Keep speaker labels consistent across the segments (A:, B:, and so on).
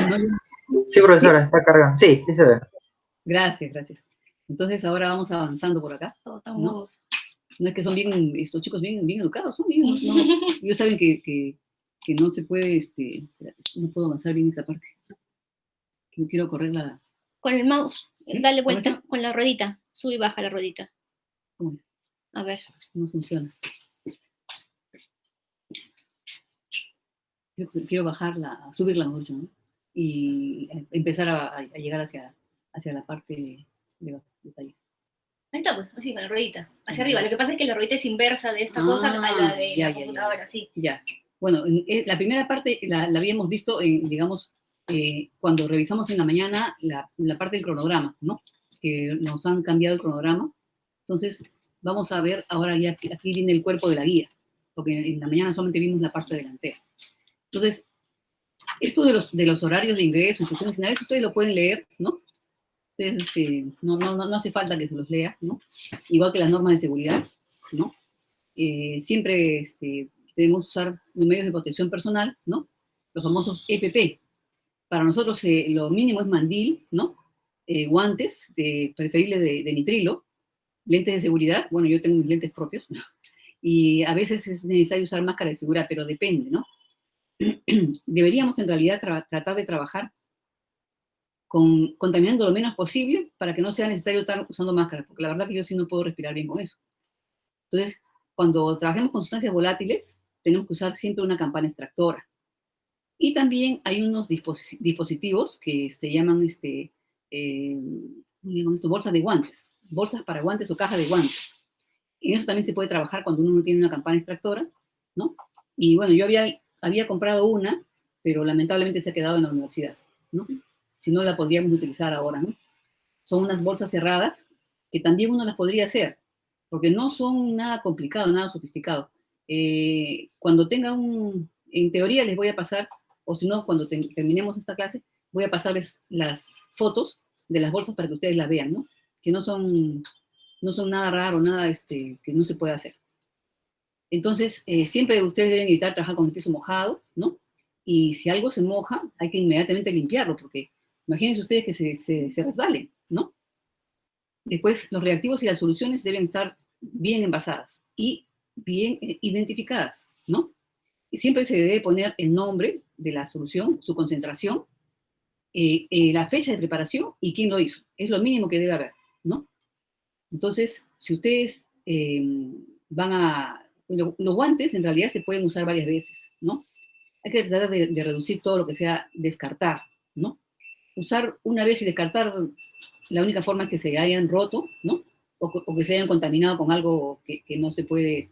A: No,
B: Sí, profesora, está cargando. Sí, sí se ve.
A: gracias, gracias. Entonces ahora vamos avanzando por acá.
C: Todos están
A: ¿no?
C: mudos.
A: No es que son bien, estos chicos bien educados, son bien, no, ellos saben que no se puede, no puedo avanzar bien esta parte. No quiero correr la...
C: Con el mouse,
A: ¿Sí?
C: dale vuelta, con la ruedita, sube y baja la ruedita.
A: ¿Cómo es?
C: A ver.
A: No funciona. Yo quiero bajarla, subirla mucho, ¿no? Y empezar a llegar hacia la parte de detalle.
C: Ahí está, pues, así, con la ruedita, hacia arriba. Lo que pasa es que la ruedita es inversa de esta cosa a la de la computadora, sí.
A: Ya. Bueno, la primera parte la habíamos visto, digamos, cuando revisamos en la mañana la parte del cronograma, ¿no? Que nos han cambiado el cronograma. Entonces, vamos a ver ahora ya, aquí viene el cuerpo de la guía, porque en la mañana solamente vimos la parte delantera. Entonces, esto de los horarios de ingreso, instrucciones generales, ustedes lo pueden leer, ¿no? Ustedes, no hace falta que se los lea, ¿no? Igual que las normas de seguridad, ¿no? Siempre debemos usar medios de protección personal, ¿no? Los famosos EPP. Para nosotros lo mínimo es mandil, ¿no? Guantes, preferible de nitrilo, lentes de seguridad, bueno, yo tengo mis lentes propios, ¿no? Y a veces es necesario usar máscara de seguridad, pero depende, ¿no? Deberíamos en realidad tratar de trabajar contaminando lo menos posible para que no sea necesario estar usando máscaras, porque la verdad que yo sí no puedo respirar bien con eso. Entonces, cuando trabajemos con sustancias volátiles, tenemos que usar siempre una campana extractora. Y también hay unos dispositivos que se llaman, bolsas de guantes, bolsas para guantes o cajas de guantes. En eso también se puede trabajar cuando uno no tiene una campana extractora, ¿no? Y bueno, yo había comprado una, pero lamentablemente se ha quedado en la universidad, ¿no? Si no la podríamos utilizar ahora, ¿no? Son unas bolsas cerradas que también uno las podría hacer, porque no son nada complicado, nada sofisticado. Cuando tenga en teoría les voy a pasar, o si no, cuando terminemos esta clase, voy a pasarles las fotos de las bolsas para que ustedes las vean, ¿no? Que no son nada raro, nada que no se puede hacer. Entonces, siempre ustedes deben evitar trabajar con el piso mojado, ¿no? Y si algo se moja, hay que inmediatamente limpiarlo, porque imagínense ustedes que se resbalen, ¿no? Después, los reactivos y las soluciones deben estar bien envasadas y bien identificadas, ¿no? Y siempre se debe poner el nombre de la solución, su concentración, la fecha de preparación y quién lo hizo. Es lo mínimo que debe haber, ¿no? Entonces, si ustedes los guantes en realidad se pueden usar varias veces, ¿no? Hay que tratar de reducir todo lo que sea descartar, ¿no? Usar una vez y descartar, la única forma es que se hayan roto, ¿no? O que se hayan contaminado con algo que no se puede,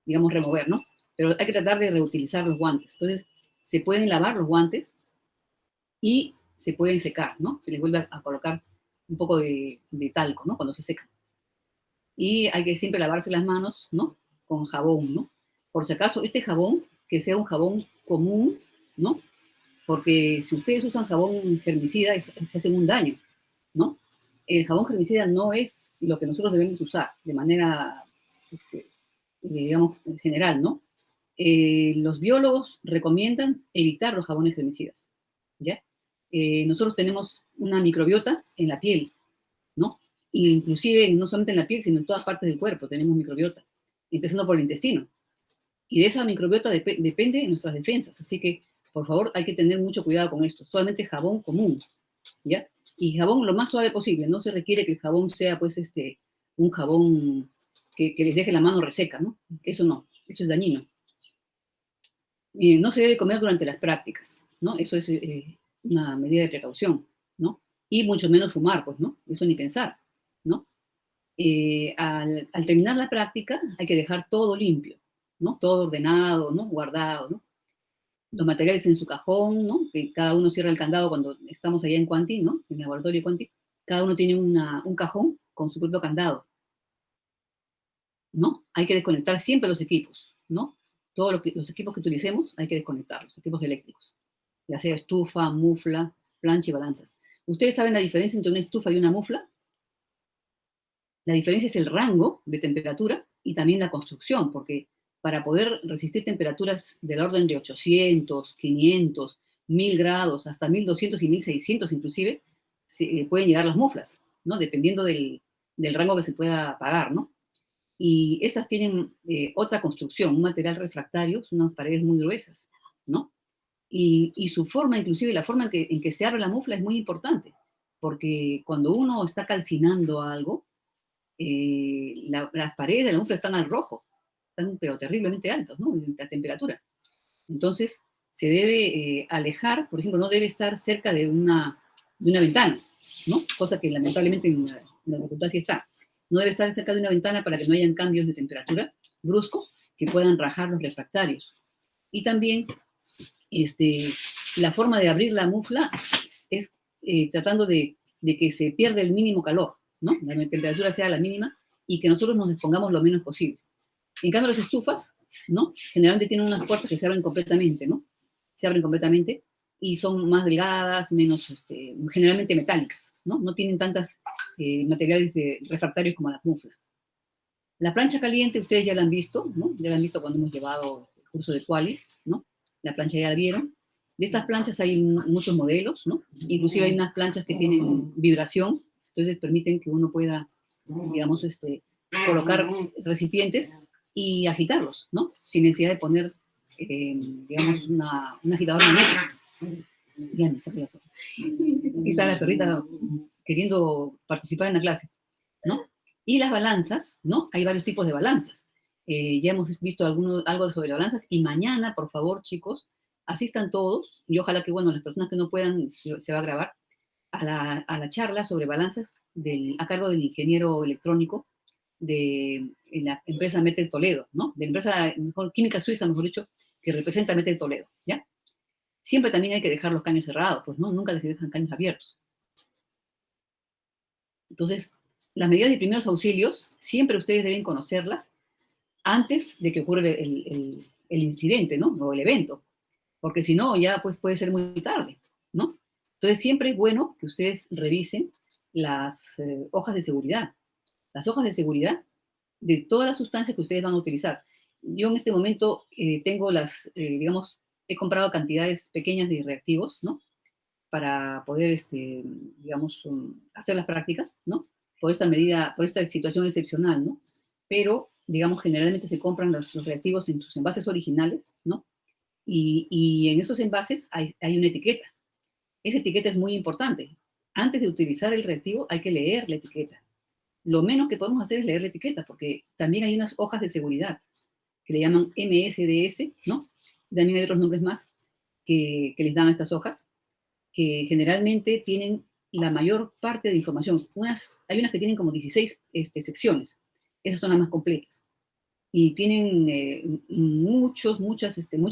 A: digamos, remover, ¿no? Pero hay que tratar de reutilizar los guantes. Entonces, se pueden lavar los guantes y se pueden secar, ¿no? Se les vuelve a colocar un poco de talco, ¿no? Cuando se secan. Y hay que siempre lavarse las manos, ¿no? Con jabón, ¿no? Por si acaso, este jabón, que sea un jabón común, ¿no? Porque si ustedes usan jabón germicida, se hacen un daño, ¿no? El jabón germicida no es lo que nosotros debemos usar de manera, digamos, en general, ¿no? Los biólogos recomiendan evitar los jabones germicidas, ¿ya? Nosotros tenemos una microbiota en la piel, ¿no? Inclusive no solamente en la piel, sino en todas partes del cuerpo tenemos microbiota, empezando por el intestino. Y de esa microbiota depende nuestras defensas, así que, por favor, hay que tener mucho cuidado con esto. Solamente jabón común, ¿ya? Y jabón lo más suave posible, no se requiere que el jabón sea, pues, un jabón que les deje la mano reseca, ¿no? Eso no, eso es dañino. No se debe comer durante las prácticas, ¿no? Eso es una medida de precaución, ¿no? Y mucho menos fumar, pues, ¿no? Eso ni pensar, ¿no? Al terminar la práctica hay que dejar todo limpio, ¿no? Todo ordenado, ¿no? Guardado, ¿no? Los materiales en su cajón, ¿no? Que cada uno cierra el candado cuando estamos allá en Cuanti, ¿no? En el laboratorio de Cuanti. Cada uno tiene un cajón con su propio candado, ¿no? Hay que desconectar siempre los equipos, ¿no? Todos los equipos que utilicemos hay que desconectarlos, equipos eléctricos, ya sea estufa, mufla, plancha y balanzas. ¿Ustedes saben la diferencia entre una estufa y una mufla? La diferencia es el rango de temperatura y también la construcción, porque para poder resistir temperaturas del orden de 800, 500, 1000 grados, hasta 1200 y 1600 inclusive, pueden llegar las muflas, ¿no? Dependiendo del rango que se pueda pagar, ¿no? Y estas tienen otra construcción, un material refractario, son unas paredes muy gruesas, ¿no? Y su forma, inclusive la forma en que se abre la mufla es muy importante, porque cuando uno está calcinando algo, las paredes de la mufla están al rojo, están pero terriblemente altas, ¿no? En la temperatura. Entonces, se debe alejar, por ejemplo, no debe estar cerca de una ventana, ¿no? Cosa que lamentablemente en la facultad sí está. No debe estar cerca de una ventana para que no hayan cambios de temperatura bruscos que puedan rajar los refractarios. Y también la forma de abrir la mufla es tratando de que se pierda el mínimo calor, ¿no? La temperatura sea la mínima y que nosotros nos expongamos lo menos posible. En cambio, las estufas, ¿no? Generalmente tienen unas puertas que se abren completamente, ¿no? Se abren completamente y son más delgadas, menos, generalmente metálicas, ¿no? No tienen tantos materiales refractarios como las muflas. La plancha caliente, ustedes ya la han visto, ¿no? Ya la han visto cuando hemos llevado el curso de Quali, ¿no? La plancha ya la vieron. De estas planchas hay muchos modelos, ¿no? Inclusive hay unas planchas que tienen vibración, entonces permiten que uno pueda, digamos, colocar recipientes y agitarlos, ¿no? Sin necesidad de poner, digamos, un agitador magnético. Ya me salió. Aquí está la perrita queriendo participar en la clase, ¿no? Y las balanzas, ¿no? Hay varios tipos de balanzas. Ya hemos visto algo sobre balanzas y mañana, por favor, chicos, asistan todos y ojalá que, bueno, las personas que no puedan, se va a grabar, a la charla sobre balanzas a cargo del ingeniero electrónico de la empresa Metel Toledo, ¿no? De la empresa química suiza, mejor dicho, que representa a Metel Toledo, ¿ya? Siempre también hay que dejar los caños cerrados, pues, ¿no? Nunca se dejan caños abiertos. Entonces, las medidas de primeros auxilios, siempre ustedes deben conocerlas antes de que ocurra el incidente, ¿no? O el evento, porque si no, ya pues puede ser muy tarde, ¿no? Entonces, siempre es bueno que ustedes revisen las hojas de seguridad. Las hojas de seguridad de todas las sustancias que ustedes van a utilizar. Yo en este momento tengo digamos, he comprado cantidades pequeñas de reactivos, ¿no? Para poder, digamos, hacer las prácticas, ¿no? Por esta situación excepcional, ¿no? Pero, digamos, generalmente se compran los reactivos en sus envases originales, ¿no? Y en esos envases hay una etiqueta. Esa etiqueta es muy importante. Antes de utilizar el reactivo hay que leer la etiqueta. Lo menos que podemos hacer es leer la etiqueta, porque también hay unas hojas de seguridad que le llaman MSDS, ¿no? También hay otros nombres más que les dan a estas hojas, que generalmente tienen la mayor parte de información. Hay unas que tienen como 16 secciones. Esas son las más completas. Y tienen mucha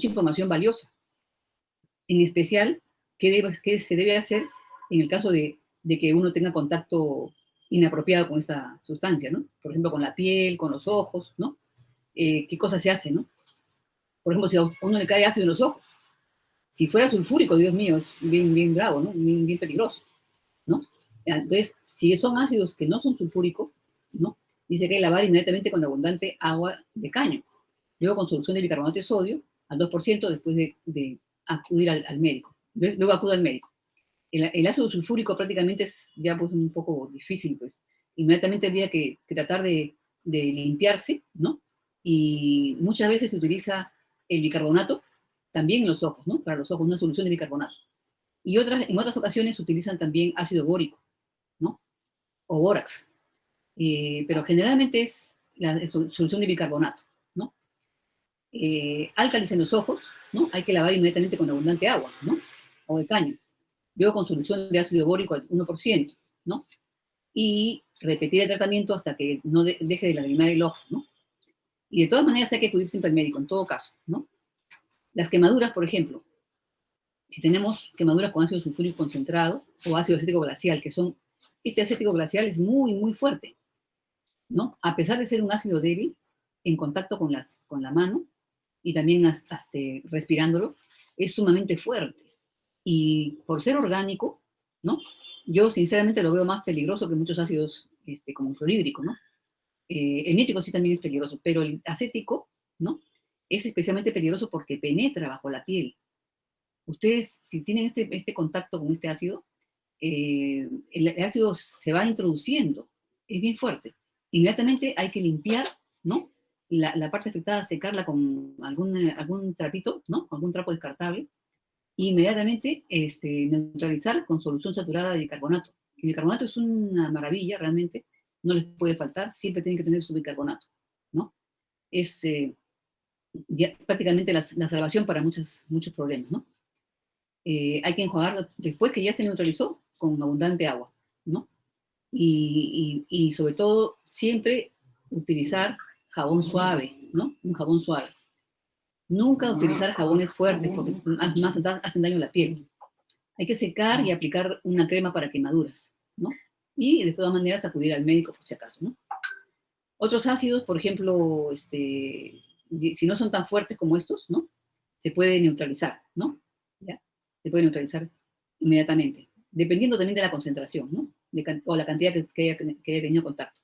A: información valiosa. En especial, qué se debe hacer en el caso de que uno tenga contacto inapropiado con esta sustancia, ¿no? Por ejemplo, con la piel, con los ojos, ¿no? ¿Qué cosas se hacen, no? Por ejemplo, si a uno le cae ácido en los ojos, si fuera sulfúrico, Dios mío, es bien, bien bravo, ¿no? Bien, bien peligroso, ¿no? Entonces, si son ácidos que no son sulfúricos, ¿no? Dice que hay que lavar inmediatamente con abundante agua de caño. Luego con solución de bicarbonato de sodio al 2% después de acudir al médico. Luego acudo al médico. El ácido sulfúrico prácticamente es ya pues un poco difícil, pues. Inmediatamente habría que tratar de limpiarse, ¿no? Y muchas veces se utiliza el bicarbonato también en los ojos, ¿no? Para los ojos, una solución de bicarbonato. Y en otras ocasiones se utilizan también ácido bórico, ¿no? O bórax. Pero generalmente es la solución de bicarbonato, ¿no? Álcalis en los ojos, ¿no? Hay que lavar inmediatamente con abundante agua, ¿no? O de caño. Luego con solución de ácido bórico al 1%, ¿no? Y repetir el tratamiento hasta que no deje de lagrimar el ojo, ¿no? Y de todas maneras hay que acudir siempre al médico, en todo caso, ¿no? Las quemaduras, por ejemplo, si tenemos quemaduras con ácido sulfúrico concentrado o ácido acético glacial, este acético glacial es muy, muy fuerte, ¿no? A pesar de ser un ácido débil, en contacto con la mano y también hasta respirándolo, es sumamente fuerte. Y por ser orgánico, ¿no? Yo sinceramente lo veo más peligroso que muchos ácidos como el fluorhídrico, ¿no? El nítrico sí también es peligroso, pero el acético, ¿no? Es especialmente peligroso porque penetra bajo la piel. Ustedes, si tienen este contacto con este ácido, el ácido se va introduciendo, es bien fuerte. Inmediatamente hay que limpiar, ¿no? La parte afectada, secarla con algún trapito, ¿no? Algún trapo descartable, e inmediatamente neutralizar con solución saturada de bicarbonato. El bicarbonato es una maravilla, realmente, no les puede faltar, siempre tienen que tener su bicarbonato, ¿no? Es prácticamente la salvación para muchos problemas, ¿no? Hay que enjuagar después que ya se neutralizó con abundante agua, ¿no? Y sobre todo siempre utilizar jabón suave, ¿no? Un jabón suave. Nunca utilizar jabones fuertes porque más hacen daño a la piel. Hay que secar y aplicar una crema para quemaduras, ¿no? Y de todas maneras acudir al médico por si acaso, ¿no? Otros ácidos, por ejemplo, si no son tan fuertes como estos, ¿no? Se puede neutralizar, ¿no? ¿Ya? Se puede neutralizar inmediatamente, dependiendo también de la concentración, ¿no? O la cantidad que haya tenido contacto.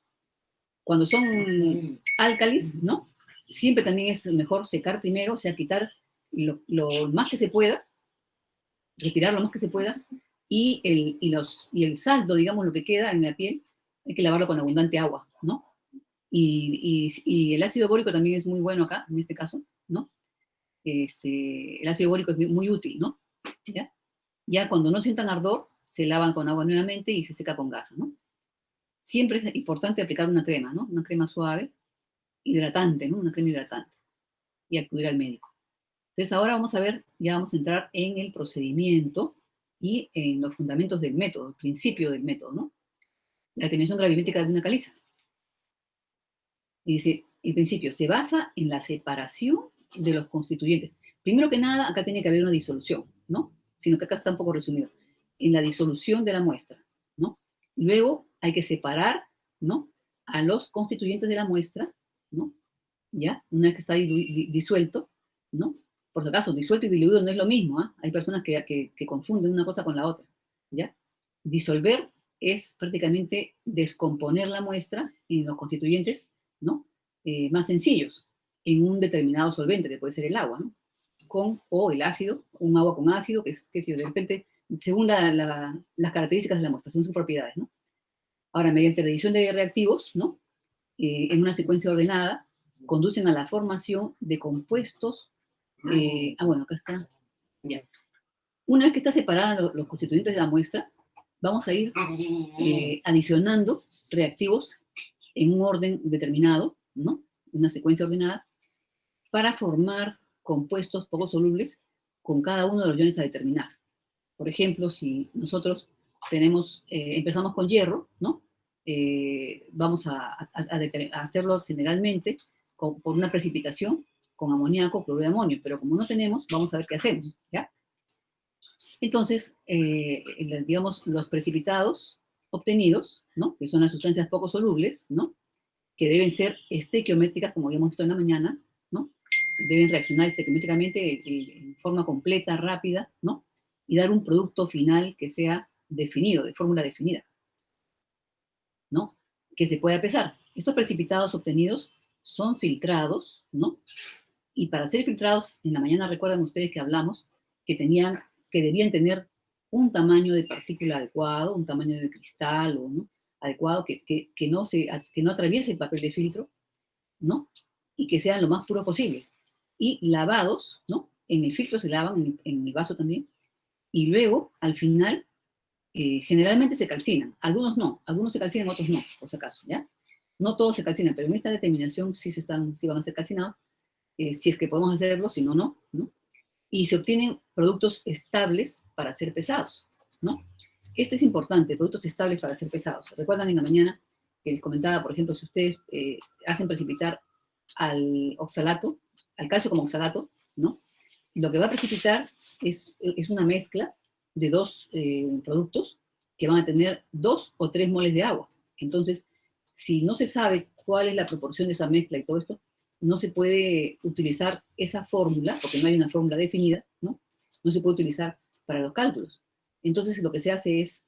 A: Cuando son álcalis, ¿no? Siempre también es mejor secar primero, o sea, quitar lo más que se pueda, retirar lo más que se pueda, y el saldo, digamos, lo que queda en la piel, hay que lavarlo con abundante agua, ¿no? Y el ácido bórico también es muy bueno acá, en este caso, ¿no? El ácido bórico es muy útil, ¿no? ¿Ya? Ya cuando no sientan ardor, se lavan con agua nuevamente y se seca con gasa, ¿no? Siempre es importante aplicar una crema, ¿no? Una crema suave, hidratante, ¿no? Una crema hidratante. Y acudir al médico. Entonces ahora vamos a ver, ya vamos a entrar en el procedimiento y en los fundamentos del método, el principio del método, ¿no? La determinación gravimétrica de una caliza. Y dice, el principio se basa en la separación de los constituyentes. Primero que nada, acá tiene que haber una disolución, ¿no? Sino que acá está un poco resumido. En la disolución de la muestra, ¿no? Luego hay que separar, ¿no? A los constituyentes de la muestra, ¿no? ¿Ya? Una vez que está disuelto, ¿no? Por si acaso, disuelto y diluido no es lo mismo, ¿eh? Hay personas que confunden una cosa con la otra, ¿ya? Disolver es prácticamente descomponer la muestra en los constituyentes, ¿no? Más sencillos, en un determinado solvente, que puede ser el agua, ¿no? O el ácido, un agua con ácido, que si de repente, según las características de la muestra, son sus propiedades, ¿no? Ahora, mediante la adición de reactivos, ¿no? En una secuencia ordenada, conducen a la formación de compuestos. Bueno, acá está. Ya. Una vez que está separada los constituyentes de la muestra, vamos a ir adicionando reactivos en un orden determinado, ¿no? Una secuencia ordenada, para formar compuestos poco solubles con cada uno de los iones a determinar. Por ejemplo, si nosotros empezamos con hierro, ¿no? Vamos a hacerlo generalmente por una precipitación con amoníaco, cloruro de amonio, pero como no tenemos, vamos a ver qué hacemos, ¿ya? Entonces, digamos, los precipitados obtenidos, ¿no? Que son las sustancias poco solubles, ¿no? Que deben ser estequiométricas, como habíamos visto en la mañana, ¿no? Deben reaccionar estequiométricamente en forma completa, rápida, ¿no? Y dar un producto final que sea definido, de fórmula definida, ¿no? Que se pueda pesar. Estos precipitados obtenidos son filtrados, ¿no? Y para ser filtrados, en la mañana recuerdan ustedes que hablamos que debían tener un tamaño de partícula adecuado, un tamaño de cristal, ¿no? Adecuado, que no atraviese el papel de filtro, ¿no? Y que sean lo más puros posible. Y lavados, ¿no? En el filtro se lavan, en el vaso también, y luego, al final, generalmente se calcinan. Algunos no, algunos se calcinan, otros no, por si acaso, ¿ya? No todos se calcinan, pero en esta determinación sí van a ser calcinados, si es que podemos hacerlo, si no, no, ¿no? Y se obtienen productos estables para ser pesados, ¿no? Esto es importante, productos estables para ser pesados. Recuerdan en la mañana que les comentaba, por ejemplo, si ustedes hacen precipitar al oxalato, al calcio como oxalato, ¿no? Lo que va a precipitar es una mezcla de dos productos que van a tener 2 o 3 moles de agua. Entonces, si no se sabe cuál es la proporción de esa mezcla y todo esto, no se puede utilizar esa fórmula, porque no hay una fórmula definida, ¿no? No se puede utilizar para los cálculos. Entonces, lo que se hace es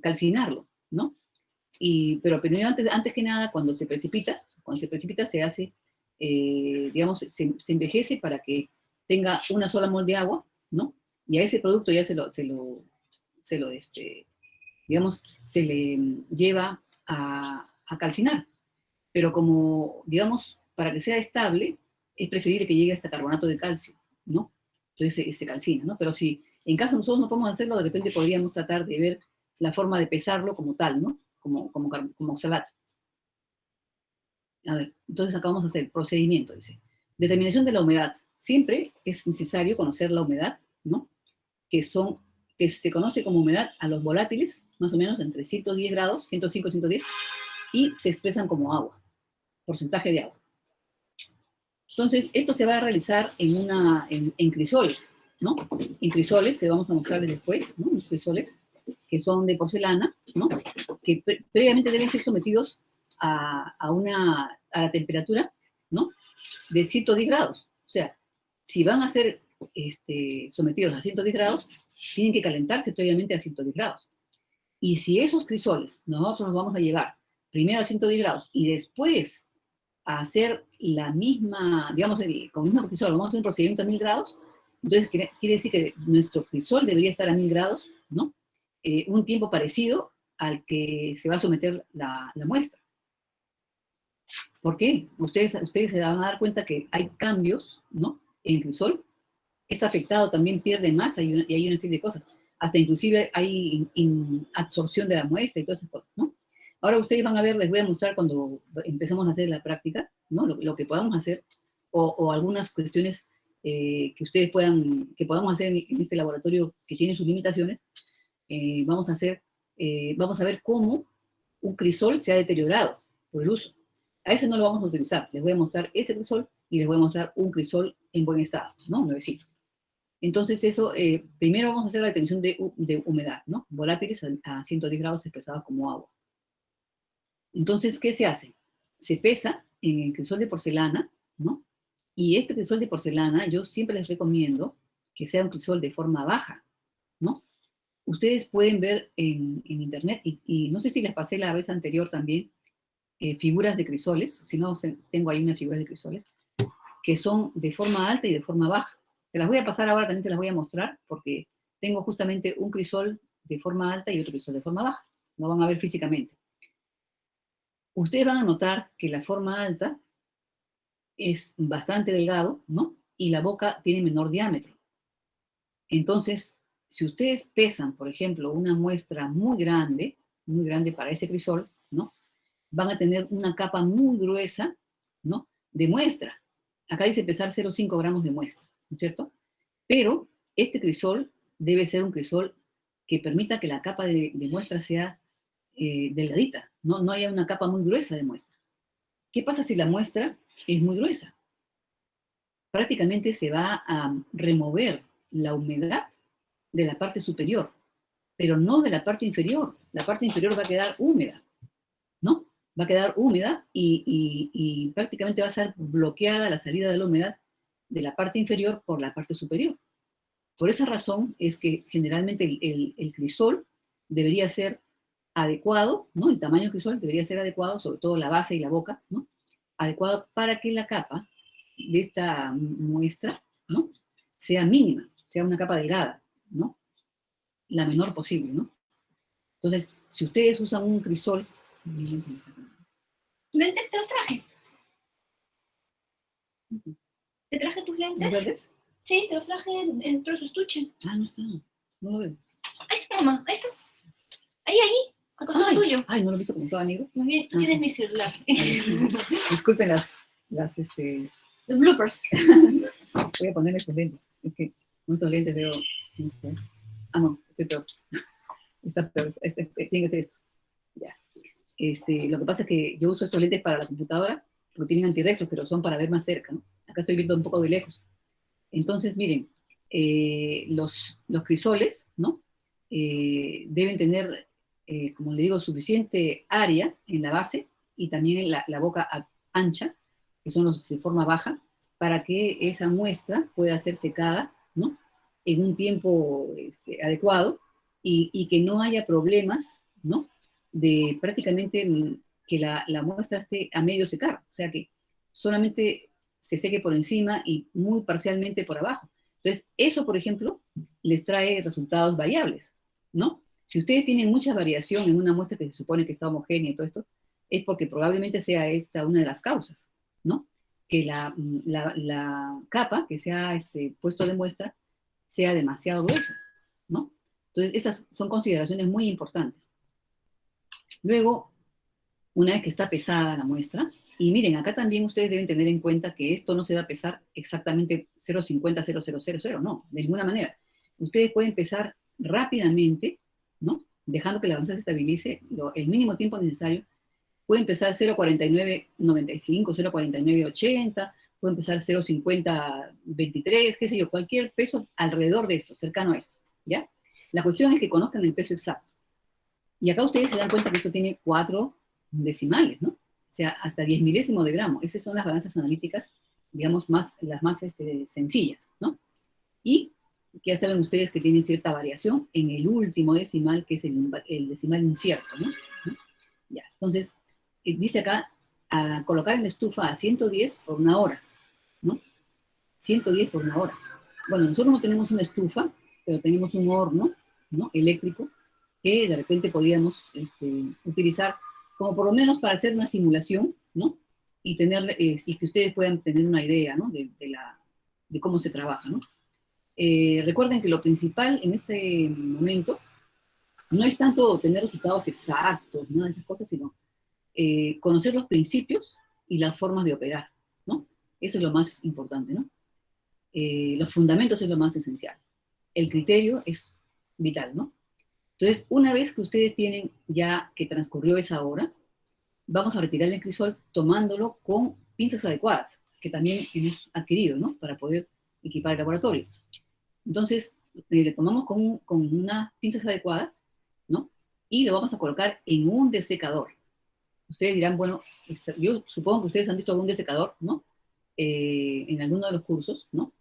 A: calcinarlo, ¿no? Pero primero, antes que nada, cuando se precipita se hace, digamos, se envejece para que tenga una sola mol de agua, ¿no? Y a ese producto ya digamos, se le lleva a calcinar. Pero como, digamos, para que sea estable, es preferible que llegue hasta carbonato de calcio, ¿no? Entonces se calcina, ¿no? Pero si en caso nosotros no podemos hacerlo, de repente podríamos tratar de ver la forma de pesarlo como tal, ¿no? Como oxalato. A ver, entonces acá vamos a hacer el procedimiento, dice. Determinación de la humedad. Siempre es necesario conocer la humedad, ¿no? Que se conoce como humedad a los volátiles, más o menos entre 110 grados, 105, 110, y se expresan como agua, porcentaje de agua. Entonces, esto se va a realizar en crisoles, ¿no? En crisoles, que vamos a mostrarles después, ¿no? Los crisoles, que son de porcelana, ¿no? Que previamente deben ser sometidos a la temperatura, ¿no? De 110 grados. O sea, si van a ser sometidos a 110 grados, tienen que calentarse previamente a 110 grados. Y si esos crisoles nosotros los vamos a llevar primero a 110 grados y después a hacer la misma, digamos, con el mismo crisol, vamos a hacer un procedimiento a 1000 grados, entonces quiere decir que nuestro crisol debería estar a 1000 grados, ¿no? Un tiempo parecido al que se va a someter la muestra. ¿Por qué? Ustedes se van a dar cuenta que hay cambios, ¿no? En el crisol, es afectado, también pierde masa y hay una serie de cosas. Hasta inclusive hay absorción de la muestra y todas esas cosas, ¿no? Ahora ustedes van a ver, les voy a mostrar cuando empezamos a hacer la práctica, ¿no? Lo que podamos hacer, o algunas cuestiones que ustedes que podamos hacer en este laboratorio que tiene sus limitaciones. Vamos a ver cómo un crisol se ha deteriorado por el uso. A ese no lo vamos a utilizar. Les voy a mostrar ese crisol y les voy a mostrar un crisol en buen estado, ¿no? Nuevecito. Entonces eso, primero vamos a hacer la determinación de humedad, ¿no? Volátiles a 110 grados expresados como agua. Entonces, ¿qué se hace? Se pesa en el crisol de porcelana, ¿no? Y este crisol de porcelana yo siempre les recomiendo que sea un crisol de forma baja, ¿no? Ustedes pueden ver en internet, y no sé si les pasé la vez anterior también, figuras de crisoles, si no, tengo ahí unas figuras de crisoles, que son de forma alta y de forma baja. Se las voy a pasar ahora, también se las voy a mostrar, porque tengo justamente un crisol de forma alta y otro crisol de forma baja. Lo van a ver físicamente. Ustedes van a notar que la forma alta es bastante delgado, ¿no? Y la boca tiene menor diámetro. Entonces, si ustedes pesan, por ejemplo, una muestra muy grande para ese crisol, ¿no? Van a tener una capa muy gruesa, ¿no? De muestra. Acá dice pesar 0,5 gramos de muestra, ¿no es cierto? Pero este crisol debe ser un crisol que permita que la capa de muestra sea delgadita, no haya una capa muy gruesa de muestra. ¿Qué pasa si la muestra es muy gruesa? Prácticamente se va a remover la humedad de la parte superior, pero no de la parte inferior. La parte inferior va a quedar húmeda, ¿no? Va a quedar húmeda y prácticamente va a ser bloqueada la salida de la humedad de la parte inferior por la parte superior. Por esa razón es que generalmente el crisol debería ser adecuado, ¿no? El tamaño del crisol debería ser adecuado, sobre todo la base y la boca, ¿no? Adecuado para que la capa de esta muestra, ¿no? Sea mínima, sea una capa delgada, ¿no? La menor posible, ¿no? Entonces, si ustedes usan un crisol...
C: ¿Lentes te los traje? ¿Te traje tus lentes?
A: ¿Los verdes?
C: Sí, te los traje dentro de su estuche.
A: Ah, no está. No lo veo.
C: Ahí está, mamá. Ahí está. Ahí, al costado tuyo.
A: Ay, no lo he visto como estaba negro.
C: Más bien, tú tienes mi celular.
A: Disculpen los
C: bloopers.
A: Voy a poner estos lentes. Es que con estos lentes veo... no, estoy peor. Está peor. Tienen que ser estos. Ya. Lo que pasa es que yo uso estos lentes para la computadora porque tienen antirreflex, pero son para ver más cerca, ¿no? Acá estoy viendo un poco de lejos. Entonces, miren, los crisoles, ¿no? Deben tener, como le digo, suficiente área en la base y también en la boca ancha, que son los de forma baja, para que esa muestra pueda ser secada, ¿no? En un tiempo adecuado y que no haya problemas, ¿no? De prácticamente que la muestra esté a medio secar, o sea que solamente se seque por encima y muy parcialmente por abajo. Entonces, eso, por ejemplo, les trae resultados variables, ¿no? Si ustedes tienen mucha variación en una muestra que se supone que está homogénea y todo esto, es porque probablemente sea esta una de las causas, ¿no? Que la capa que se ha puesto de muestra sea demasiado gruesa, ¿no? Entonces, esas son consideraciones muy importantes. Luego, una vez que está pesada la muestra, y miren, acá también ustedes deben tener en cuenta que esto no se va a pesar exactamente 0,50, 0,000, no, de ninguna manera. Ustedes pueden pesar rápidamente, ¿no? Dejando que la balanza se estabilice el mínimo tiempo necesario. Pueden pesar 0,4995, 0,4980, pueden pesar 0,5023, qué sé yo, cualquier peso alrededor de esto, cercano a esto, ¿ya? La cuestión es que conozcan el peso exacto. Y acá ustedes se dan cuenta que esto tiene 4 decimales, ¿no? O sea, hasta 10 milésimos de gramo. Esas son las balanzas analíticas, digamos, las más sencillas, ¿no? Y ya saben ustedes que tienen cierta variación en el último decimal, que es el decimal incierto, ¿no? Ya, entonces, dice acá, a colocar en la estufa a 110 por una hora, ¿no? 110 por una hora. Bueno, nosotros no tenemos una estufa, pero tenemos un horno, ¿no? Eléctrico, que de repente podríamos utilizar como por lo menos para hacer una simulación, ¿no? Y que ustedes puedan tener una idea, ¿no? De cómo se trabaja, ¿no? Recuerden que lo principal en este momento no es tanto tener resultados exactos, ¿no? Esas cosas, sino conocer los principios y las formas de operar, ¿no? Eso es lo más importante, ¿no? Los fundamentos es lo más esencial. El criterio es vital, ¿no? Entonces, una vez que ustedes tienen ya que transcurrió esa hora, vamos a retirar el crisol tomándolo con pinzas adecuadas, que también hemos adquirido, ¿no? Para poder equipar el laboratorio. Entonces, le tomamos con unas pinzas adecuadas, ¿no? Y lo vamos a colocar en un desecador. Ustedes dirán, bueno, yo supongo que ustedes han visto algún desecador, ¿no? En alguno de los cursos, ¿no?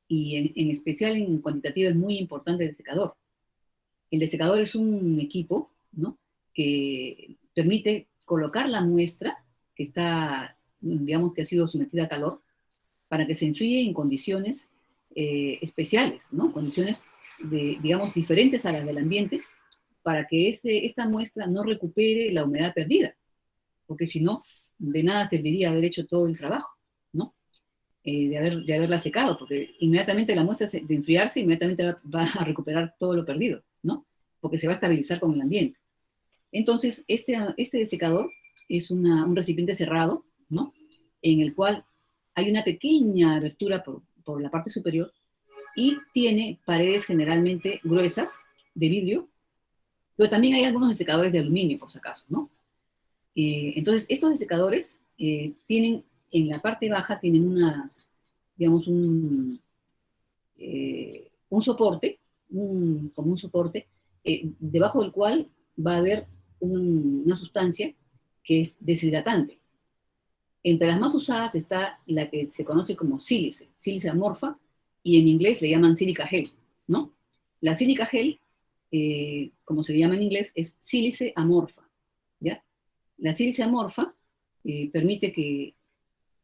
A: Y en especial en cuantitativo es muy importante el desecador. El desecador es un equipo, ¿no? Que permite colocar la muestra que está, digamos, que ha sido sometida a calor, para que se enfríe en condiciones especiales, ¿no? Condiciones, digamos, diferentes a las del ambiente, para que esta muestra no recupere la humedad perdida, porque si no, de nada serviría haber hecho todo el trabajo, ¿no? De haberla secado, porque inmediatamente la muestra de enfriarse, inmediatamente va a recuperar todo lo perdido, ¿no? Porque se va a estabilizar con el ambiente. Entonces, este desecador es un recipiente cerrado, ¿no? En el cual hay una pequeña abertura por la parte superior y tiene paredes generalmente gruesas de vidrio, pero también hay algunos desecadores de aluminio, por si acaso, ¿no? Entonces, estos desecadores tienen, en la parte baja, tienen digamos, un soporte, como un soporte, debajo del cual va a haber una sustancia que es deshidratante. Entre las más usadas está la que se conoce como sílice amorfa, y en inglés le llaman silica gel, ¿no? La silica gel, como se llama en inglés, es sílice amorfa, ¿ya? La sílice amorfa permite que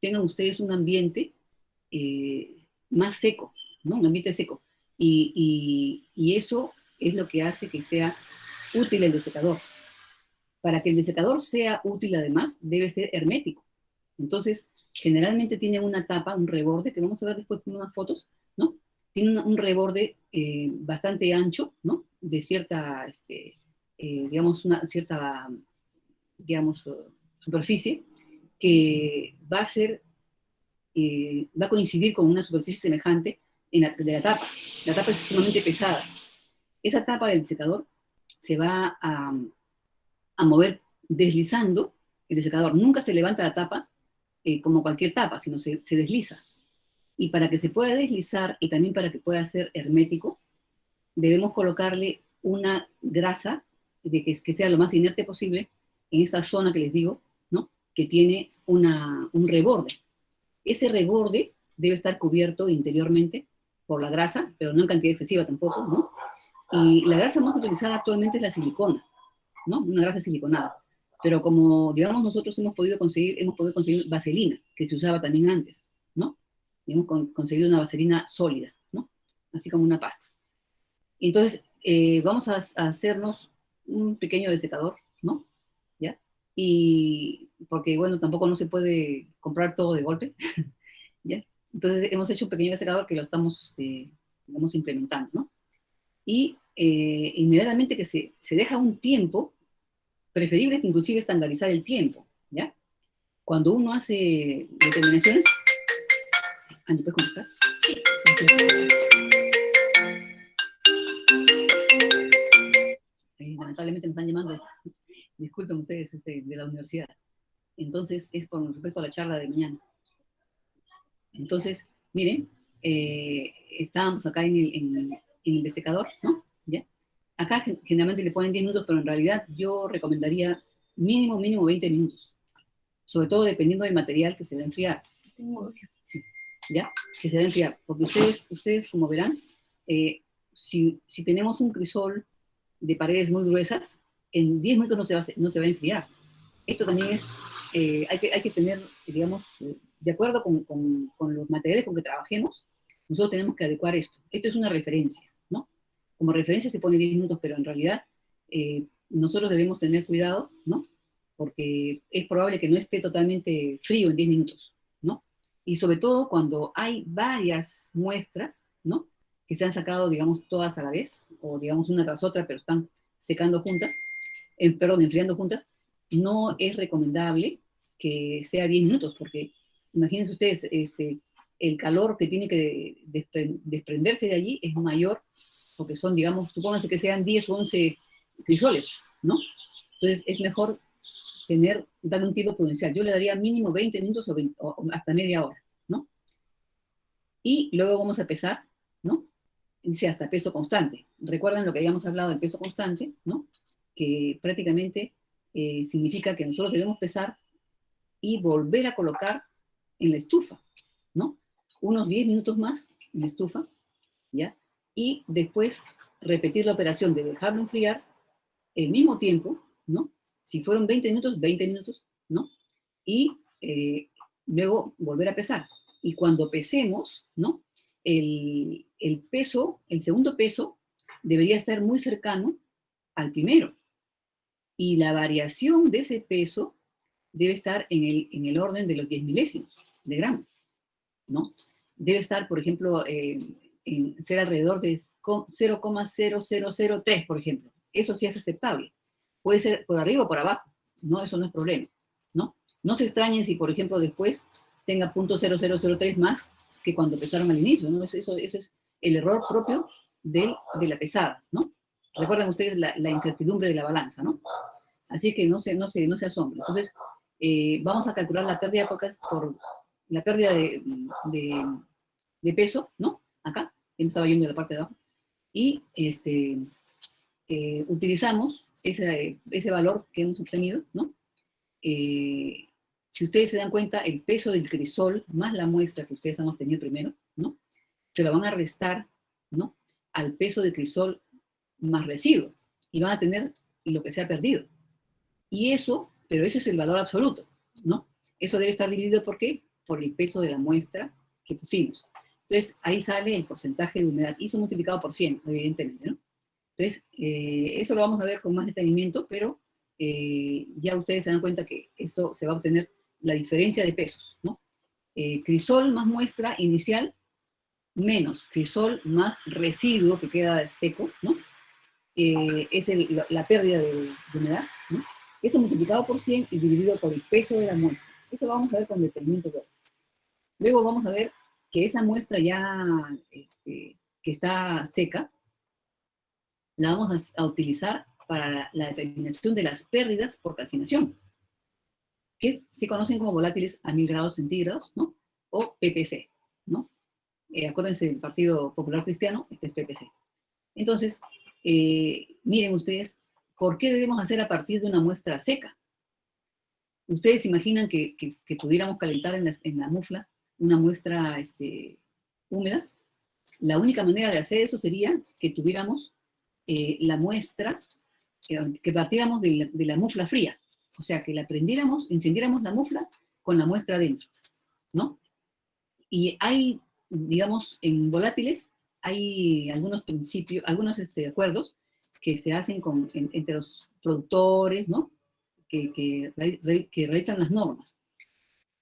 A: tengan ustedes un ambiente más seco, ¿no? Un ambiente seco. Y eso es lo que hace que sea útil el desecador. Para que el desecador sea útil, además, debe ser hermético. Entonces, generalmente tiene una tapa, un reborde, que vamos a ver después con unas fotos, ¿no? Tiene un reborde bastante ancho, ¿no? De cierta, digamos, una cierta, digamos, superficie, que va a coincidir con una superficie semejante de la tapa. La tapa es sumamente pesada. Esa tapa del secador se va a mover deslizando el secador. Nunca se levanta la tapa como cualquier tapa, sino se desliza. Y para que se pueda deslizar y también para que pueda ser hermético, debemos colocarle una grasa que sea lo más inerte posible en esta zona que les digo, ¿no? Que tiene un reborde. Ese reborde debe estar cubierto interiormente por la grasa, pero no en cantidad excesiva tampoco, ¿no? Y la grasa más utilizada actualmente es la silicona, ¿no? Una grasa siliconada. Pero como, digamos, nosotros hemos podido conseguir vaselina, que se usaba también antes, ¿no? Hemos conseguido una vaselina sólida, ¿no? Así como una pasta. Entonces, vamos a hacernos un pequeño desecador, ¿no? ¿Ya? Y porque, bueno, tampoco no se puede comprar todo de golpe, ¿ya? Entonces, hemos hecho un pequeño desecador que lo estamos, digamos, implementando, ¿no? Y inmediatamente que se deja un tiempo, preferible es inclusive estandarizar el tiempo, ¿ya? Cuando uno hace determinaciones, Andy, ¿puedes contestar? Lamentablemente me están llamando, disculpen ustedes, de la universidad. Entonces, es con respecto a la charla de mañana. Entonces, miren, estábamos acá en el desecador, ¿no? ¿Ya? Acá generalmente le ponen 10 minutos, pero en realidad yo recomendaría mínimo 20 minutos. Sobre todo dependiendo del material que se va a enfriar. Sí, ¿ya? Que se va a enfriar. Porque ustedes como verán, si tenemos un crisol de paredes muy gruesas, en 10 minutos no se va a enfriar. Esto también es, hay que tener, digamos, de acuerdo con los materiales con que trabajemos, nosotros tenemos que adecuar esto. Esto es una referencia, ¿no? Como referencia se pone 10 minutos, pero en realidad nosotros debemos tener cuidado, ¿no? Porque es probable que no esté totalmente frío en 10 minutos, ¿no? Y sobre todo cuando hay varias muestras, ¿no? Que se han sacado, digamos, todas a la vez, o digamos una tras otra, pero están secando juntas, perdón, enfriando juntas, no es recomendable que sea 10 minutos, porque imagínense ustedes, el calor que tiene que desprenderse de allí es mayor, porque son, digamos, supónganse que sean 10 o 11 crisoles, ¿no? Entonces es mejor darle un tiempo prudencial. Yo le daría mínimo 20 minutos o hasta media hora, ¿no? Y luego vamos a pesar, ¿no? Dice hasta peso constante. Recuerdan lo que habíamos hablado del peso constante, ¿no? Que prácticamente significa que nosotros debemos pesar y volver a colocar en la estufa, ¿no? Unos 10 minutos más en la estufa, ¿ya? Y después repetir la operación de dejarlo enfriar el mismo tiempo, ¿no? Si fueron 20 minutos, ¿no? Y luego volver a pesar. Y cuando pesemos, ¿no? El peso, el segundo peso, debería estar muy cercano al primero. Y la variación de ese peso debe estar en el orden de los 10 milésimos de gramo, ¿no? Debe estar, por ejemplo, ser alrededor de 0,0003, por ejemplo. Eso sí es aceptable. Puede ser por arriba o por abajo, ¿no? Eso no es problema, ¿no? No se extrañen si, por ejemplo, después tenga .0003 más que cuando pesaron al inicio, ¿no? Eso es el error propio de la pesada, ¿no? Recuerden ustedes la incertidumbre de la balanza, ¿no? Así que no se asombren. Entonces, vamos a calcular la pérdida por la pérdida de peso, ¿no? Acá, me estaba yendo de la parte de abajo. Y utilizamos ese valor que hemos obtenido, ¿no? Si ustedes se dan cuenta, el peso del crisol más la muestra que ustedes han obtenido primero, ¿no? Se lo van a restar, ¿no? Al peso del crisol más residuo y van a tener lo que se ha perdido. Y eso, pero ese es el valor absoluto, ¿no? Eso debe estar dividido, ¿por qué? Por el peso de la muestra que pusimos. Entonces, ahí sale el porcentaje de humedad, y eso multiplicado por 100, evidentemente, ¿no? Entonces, eso lo vamos a ver con más detenimiento, pero ya ustedes se dan cuenta que esto se va a obtener la diferencia de pesos, ¿no? Crisol más muestra inicial menos crisol más residuo que queda seco, ¿no? Es la pérdida de humedad, ¿no? Eso multiplicado por 100 y dividido por el peso de la muestra. Eso lo vamos a ver con detenimiento. Luego vamos a ver que esa muestra ya que está seca, la vamos a utilizar para la determinación de las pérdidas por calcinación, que se conocen como volátiles a 1000 grados centígrados, ¿no? O PPC, ¿no? Acuérdense del Partido Popular Cristiano, este es PPC. Entonces, miren ustedes, ¿por qué debemos hacer a partir de una muestra seca? ¿Ustedes imaginan que pudiéramos calentar en la mufla una muestra húmeda? La única manera de hacer eso sería que tuviéramos la muestra, que partiéramos de la mufla fría. O sea, que la prendiéramos, encendiéramos la mufla con la muestra adentro, ¿no? Y hay, digamos, en volátiles hay algunos principios, algunos acuerdos que se hacen entre los productores, ¿no? Que realizan las normas.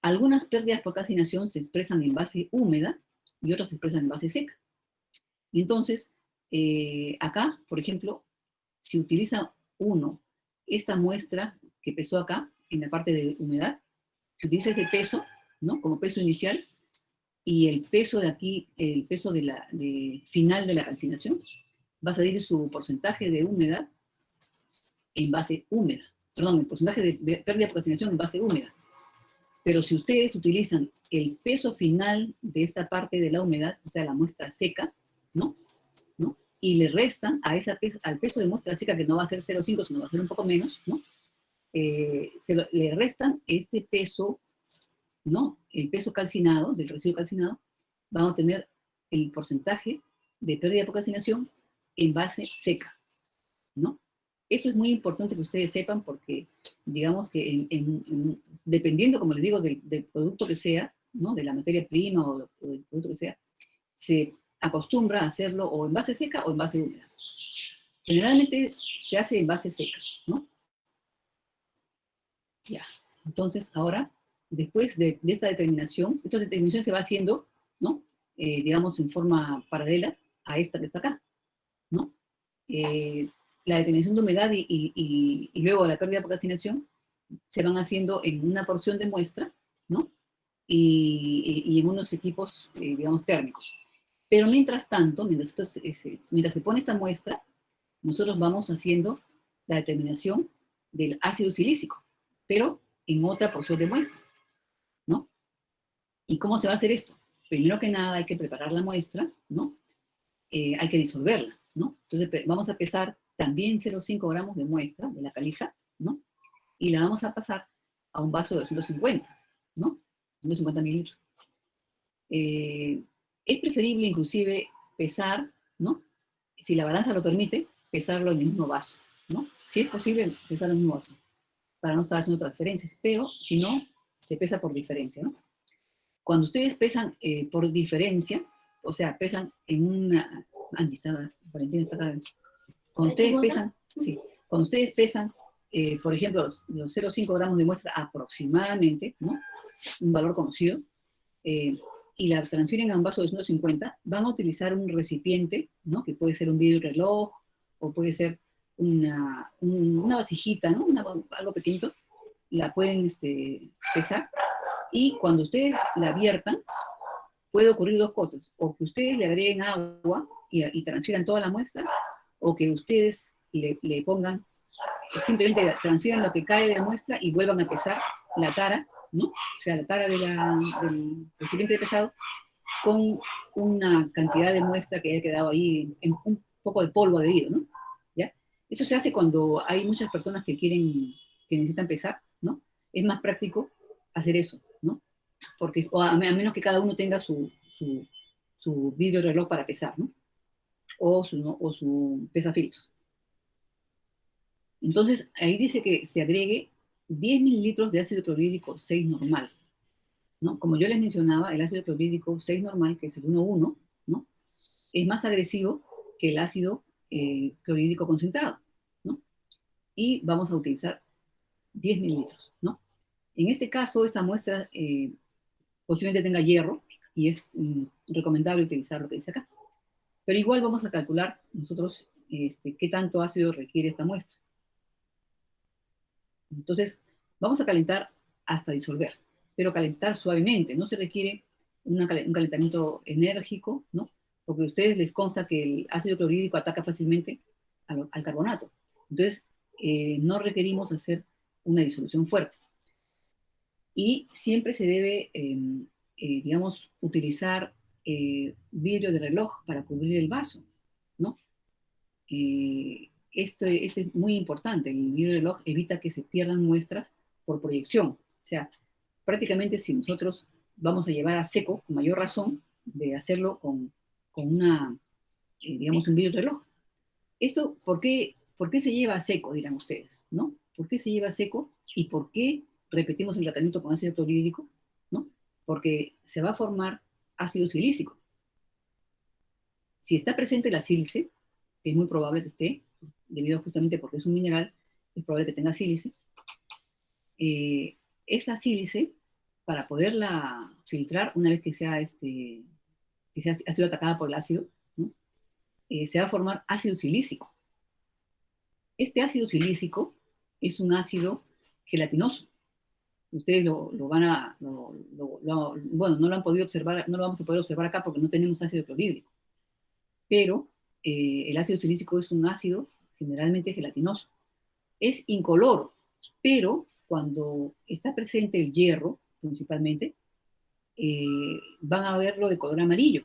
A: Algunas pérdidas por calcinación se expresan en base húmeda y otras se expresan en base seca. Y entonces, acá, por ejemplo, si utiliza uno esta muestra que pesó acá, en la parte de humedad, se utiliza ese peso, ¿no? Como peso inicial, y el peso de aquí, el peso final de la calcinación, va a salir su porcentaje de humedad en base húmeda. Perdón, el porcentaje de pérdida por calcinación en base húmeda. Pero si ustedes utilizan el peso final de esta parte de la humedad, o sea, la muestra seca, ¿no? Y le restan al peso de muestra seca, que no va a ser 0,5, sino va a ser un poco menos, ¿no? Le restan este peso, ¿no? El peso calcinado, del residuo calcinado, van a obtener el porcentaje de pérdida por calcinación en base seca, ¿no? Eso es muy importante que ustedes sepan porque, digamos que dependiendo, como les digo, del producto que sea, ¿no? De la materia prima o del producto que sea, se acostumbra a hacerlo o en base seca o en base húmeda. Generalmente se hace en base seca, ¿no? Ya, entonces ahora, después de esta determinación, esta determinación se va haciendo, ¿no? Digamos, en forma paralela a esta que está acá, ¿no? La determinación de humedad y luego la pérdida por calcinación se van haciendo en una porción de muestra, ¿no? Y en unos equipos, digamos, térmicos. Pero mientras tanto, mientras se pone esta muestra, nosotros vamos haciendo la determinación del ácido silícico, pero en otra porción de muestra, ¿no? ¿Y cómo se va a hacer esto? Primero que nada hay que preparar la muestra, ¿no? Hay que disolverla, ¿no? Entonces vamos a pesar también 0,5 gramos de muestra de la caliza, ¿no? Y la vamos a pasar a un vaso de 250, ¿no? 250 mililitros. Es preferible inclusive pesar, ¿no? Si la balanza lo permite, pesarlo en el mismo vaso, ¿no? Si es posible, pesarlo en el mismo vaso, para no estar haciendo transferencias, pero si no, se pesa por diferencia, ¿no? Cuando ustedes pesan por diferencia, o sea, pesan en una... Angie, Valentina está acá adentro. Cuando ustedes pesan, sí, cuando ustedes pesan, por ejemplo, los 0,5 gramos de muestra aproximadamente, ¿no? Un valor conocido, y la transfieren a un vaso de 150, van a utilizar un recipiente, ¿no? Que puede ser un vidrio reloj, o puede ser una vasijita, ¿no? Algo pequeñito, la pueden pesar, y cuando ustedes la viertan, puede ocurrir dos cosas, o que ustedes le agreguen agua y transfieran toda la muestra, o que ustedes le pongan, simplemente transfieran lo que cae de la muestra y vuelvan a pesar la tara, ¿no? O sea, la tara del recipiente de pesado con una cantidad de muestra que haya quedado ahí en un poco de polvo adherido, ¿no? ¿Ya? Eso se hace cuando hay muchas personas que necesitan pesar, ¿no? Es más práctico hacer eso, ¿no? Porque, a menos que cada uno tenga su vidrio reloj para pesar, ¿no? O su pesafiltros. Entonces, ahí dice que se agregue 10 mililitros de ácido clorhídrico 6 normal, ¿no? Como yo les mencionaba, el ácido clorhídrico 6 normal, que es el 1,1, ¿no? Es más agresivo que el ácido clorhídrico concentrado, ¿no? Y vamos a utilizar 10 mililitros, ¿no? En este caso, esta muestra posiblemente tenga hierro y es recomendable utilizar lo que dice acá. Pero igual vamos a calcular nosotros qué tanto ácido requiere esta muestra. Entonces, vamos a calentar hasta disolver, pero calentar suavemente, no se requiere un calentamiento enérgico, ¿no? Porque a ustedes les consta que el ácido clorhídrico ataca fácilmente al carbonato. Entonces, no requerimos hacer una disolución fuerte. Y siempre se debe, digamos, utilizar vidrio de reloj para cubrir el vaso, ¿no? Esto es muy importante. El vidrio de reloj evita que se pierdan muestras por proyección. O sea, prácticamente si nosotros vamos a llevar a seco, con mayor razón de hacerlo con digamos, un vidrio de reloj. Esto, ¿por qué se lleva a seco, dirán ustedes, ¿no? ¿Por qué se lleva a seco y por qué repetimos el tratamiento con ácido clorhídrico, ¿no? Porque se va a formar ácido silícico. Si está presente la sílice, que es muy probable que esté, debido justamente porque es un mineral, es probable que tenga sílice, esa sílice, para poderla filtrar una vez ha sido atacada por el ácido, ¿no? Se va a formar ácido silícico. Este ácido silícico es un ácido gelatinoso. Ustedes bueno, no lo han podido observar, no lo vamos a poder observar acá porque no tenemos ácido clorhídrico, pero el ácido silícico es un ácido generalmente gelatinoso. Es incoloro, pero cuando está presente el hierro, principalmente, van a verlo de color amarillo,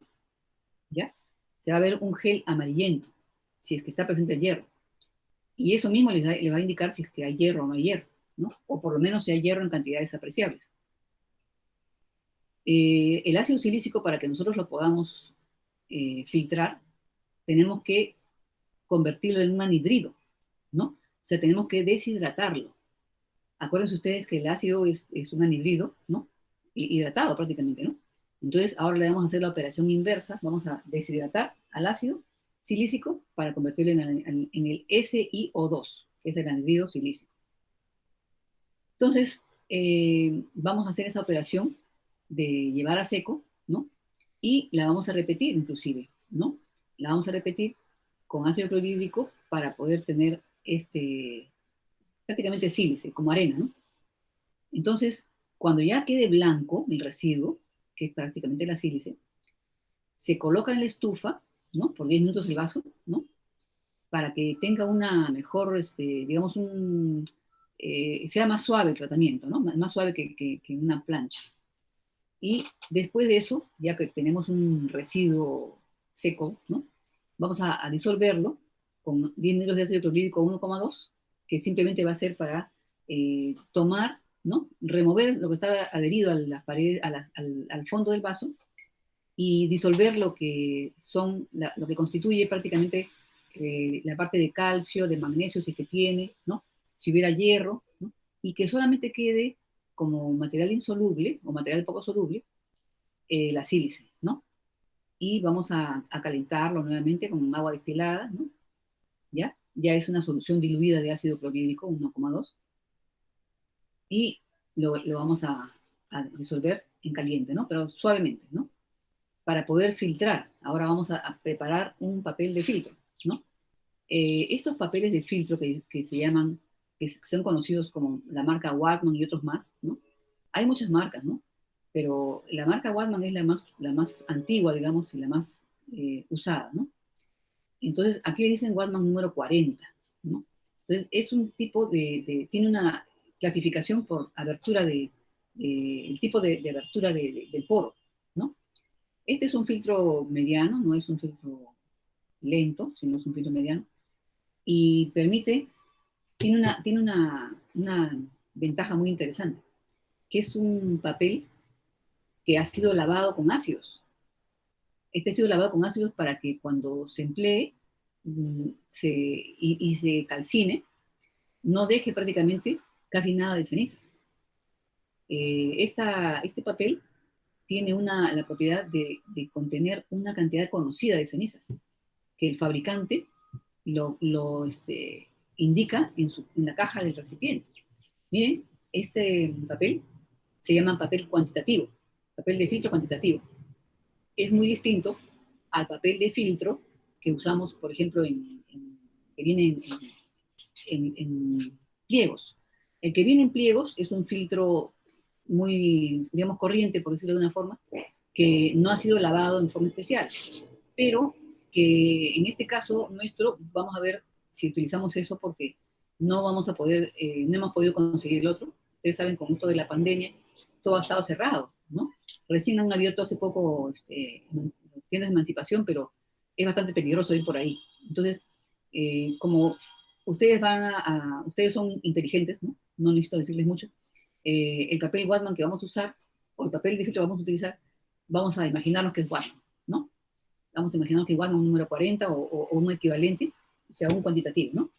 A: ¿ya? Se va a ver un gel amarillento, si es que está presente el hierro. Y eso mismo le va a indicar si es que hay hierro o no hay hierro, ¿no? O por lo menos si hay hierro en cantidades apreciables. El ácido silícico, para que nosotros lo podamos filtrar, tenemos que convertirlo en un anhidrido, ¿no? O sea, tenemos que deshidratarlo. Acuérdense ustedes que el ácido es un anhidrido, ¿no? Hidratado prácticamente, ¿no? Entonces, ahora le vamos a hacer la operación inversa, vamos a deshidratar al ácido silícico para convertirlo en el SiO2, que es el anhidrido silícico. Entonces, vamos a hacer esa operación de llevar a seco, ¿no? Y la vamos a repetir inclusive, ¿no? La vamos a repetir con ácido clorhídrico para poder tener prácticamente sílice, como arena, ¿no? Entonces, cuando ya quede blanco el residuo, que es prácticamente la sílice, se coloca en la estufa, ¿no? Por 10 minutos el vaso, ¿no? Para que tenga una mejor, digamos, sea más suave el tratamiento, ¿no? Más suave que una plancha. Y después de eso, ya que tenemos un residuo seco, ¿no? Vamos a disolverlo con 10 minutos de ácido clorhídrico 1,2, que simplemente va a ser para tomar, ¿no? Remover lo que estaba adherido a las paredes, al fondo del vaso y disolver lo que constituye prácticamente la parte de calcio, de magnesio, si es que tiene, ¿no? Si hubiera hierro, ¿no? Y que solamente quede como material insoluble o material poco soluble la sílice, ¿no? Y vamos a calentarlo nuevamente con agua destilada, ¿no? ¿Ya? Ya es una solución diluida de ácido clorhídrico 1,2 y lo vamos a disolver en caliente, ¿no? Pero suavemente, ¿no? Para poder filtrar. Ahora vamos a preparar un papel de filtro, ¿no? Estos papeles de filtro que se llaman, que son conocidos como la marca Waldmann y otros más, ¿no? Hay muchas marcas, ¿no? Pero la marca Waldmann es la más antigua, digamos, y la más usada, ¿no? Entonces, aquí le dicen Waldmann número 40, ¿no? Entonces, es un tipo tiene una clasificación por abertura el tipo de abertura del poro, ¿no? Este es un filtro mediano, no es un filtro lento, sino es un filtro mediano, y tiene una ventaja muy interesante, que es un papel que ha sido lavado con ácidos. Este ha sido lavado con ácidos para que cuando se emplee y se calcine, no deje prácticamente casi nada de cenizas. Este papel tiene la propiedad de contener una cantidad conocida de cenizas, que el fabricante lo indica en la caja del recipiente. Miren, este papel se llama papel cuantitativo, papel de filtro cuantitativo. Es muy distinto al papel de filtro que usamos, por ejemplo, que viene en pliegos. El que viene en pliegos es un filtro muy, digamos, corriente, por decirlo de una forma, que no ha sido lavado en forma especial, pero que en este caso nuestro, vamos a ver si utilizamos eso porque no vamos a poder, no hemos podido conseguir el otro. Ustedes saben, con esto de la pandemia, todo ha estado cerrado, ¿no? Recién han abierto hace poco las tiendas de emancipación, pero es bastante peligroso ir por ahí. Entonces, como ustedes son inteligentes, ¿no? No necesito decirles mucho. El papel Waldmann que vamos a usar, o el papel de filtro que vamos a utilizar, vamos a imaginarnos que es Waldmann, ¿no? Vamos a imaginarnos que Waldmann es un número 40 o un equivalente, o sea, un cuantitativo, ¿no?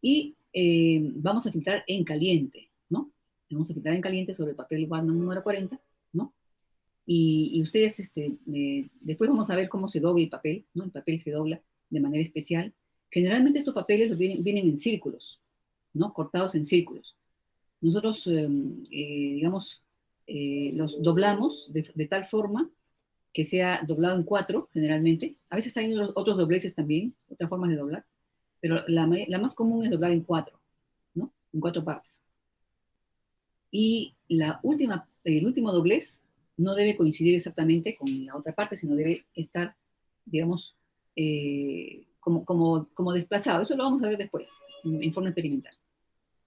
A: Y vamos a filtrar en caliente, ¿no? Vamos a filtrar en caliente sobre el papel Waldmann número 40, ¿no? y ustedes, después vamos a ver cómo se dobla el papel, ¿no? El papel se dobla de manera especial. Generalmente estos papeles vienen en círculos, ¿no? Cortados en círculos. Nosotros, digamos, los doblamos de tal forma que sea doblado en 4, generalmente. A veces hay otros dobleces también, otras formas de doblar, pero la más común es doblar en 4, ¿no? En 4 partes. Y el último doblez no debe coincidir exactamente con la otra parte, sino debe estar, digamos, como desplazado. Eso lo vamos a ver después, en forma experimental.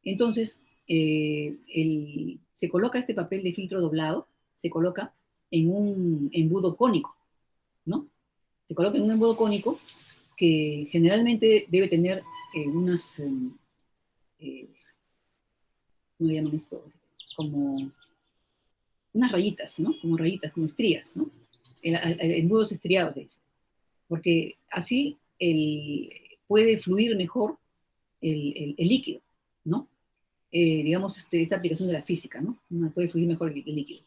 A: Entonces, se coloca este papel de filtro doblado, se coloca en un embudo cónico, ¿no? Se coloca en un embudo cónico que generalmente debe tener unas, eh, ¿cómo le llaman esto? Como unas rayitas, ¿no? Como rayitas, como estrías, ¿no? Embudos estriados, dice. Porque así puede fluir mejor el líquido, ¿no? Digamos, esa aplicación de la física, ¿no? Puede fluir mejor el líquido.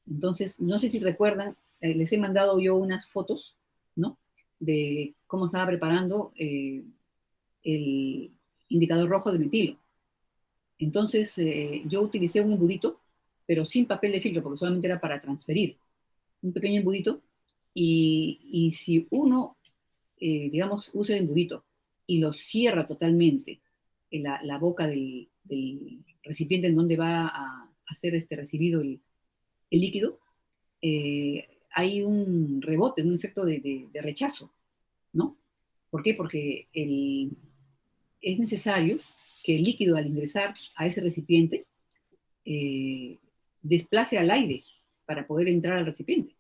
A: Entonces, no sé si recuerdan, les he mandado yo unas fotos, ¿no? De cómo estaba preparando el indicador rojo de metilo. Entonces, yo utilicé un embudito, pero sin papel de filtro, porque solamente era para transferir. Un pequeño embudito, y si uno, digamos, usa el embudito y lo cierra totalmente en la boca del recipiente en donde va a ser recibido el líquido, hay un rebote, un efecto de rechazo, ¿no? ¿Por qué? Porque es necesario que el líquido al ingresar a ese recipiente eh, desplace al aire para poder entrar al recipiente.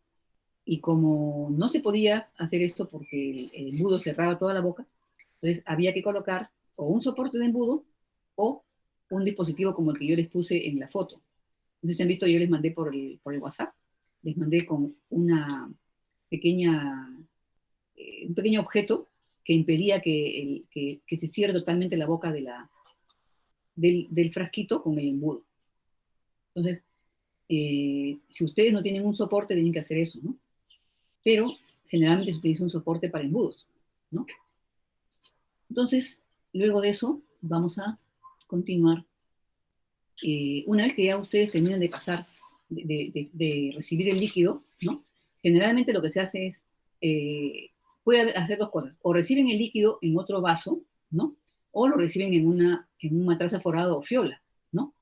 A: Y como no se podía hacer esto porque el embudo cerraba toda la boca, entonces había que colocar o un soporte de embudo o un dispositivo como el que yo les puse en la foto. Entonces, si han visto, yo les mandé por el WhatsApp, les mandé con pequeña, un pequeño objeto que impedía que se cierre totalmente la boca del frasquito con el embudo. Entonces, si ustedes no tienen un soporte, tienen que hacer eso, ¿no? Pero generalmente se utiliza un soporte para embudos, ¿no? Entonces, luego de eso, vamos a continuar. Una vez que ya ustedes terminan de pasar, de recibir el líquido, ¿no? Generalmente lo que se hace es, puede hacer dos cosas, o reciben el líquido en otro vaso, ¿no? O lo reciben en un matraza forado o fiola, ¿no?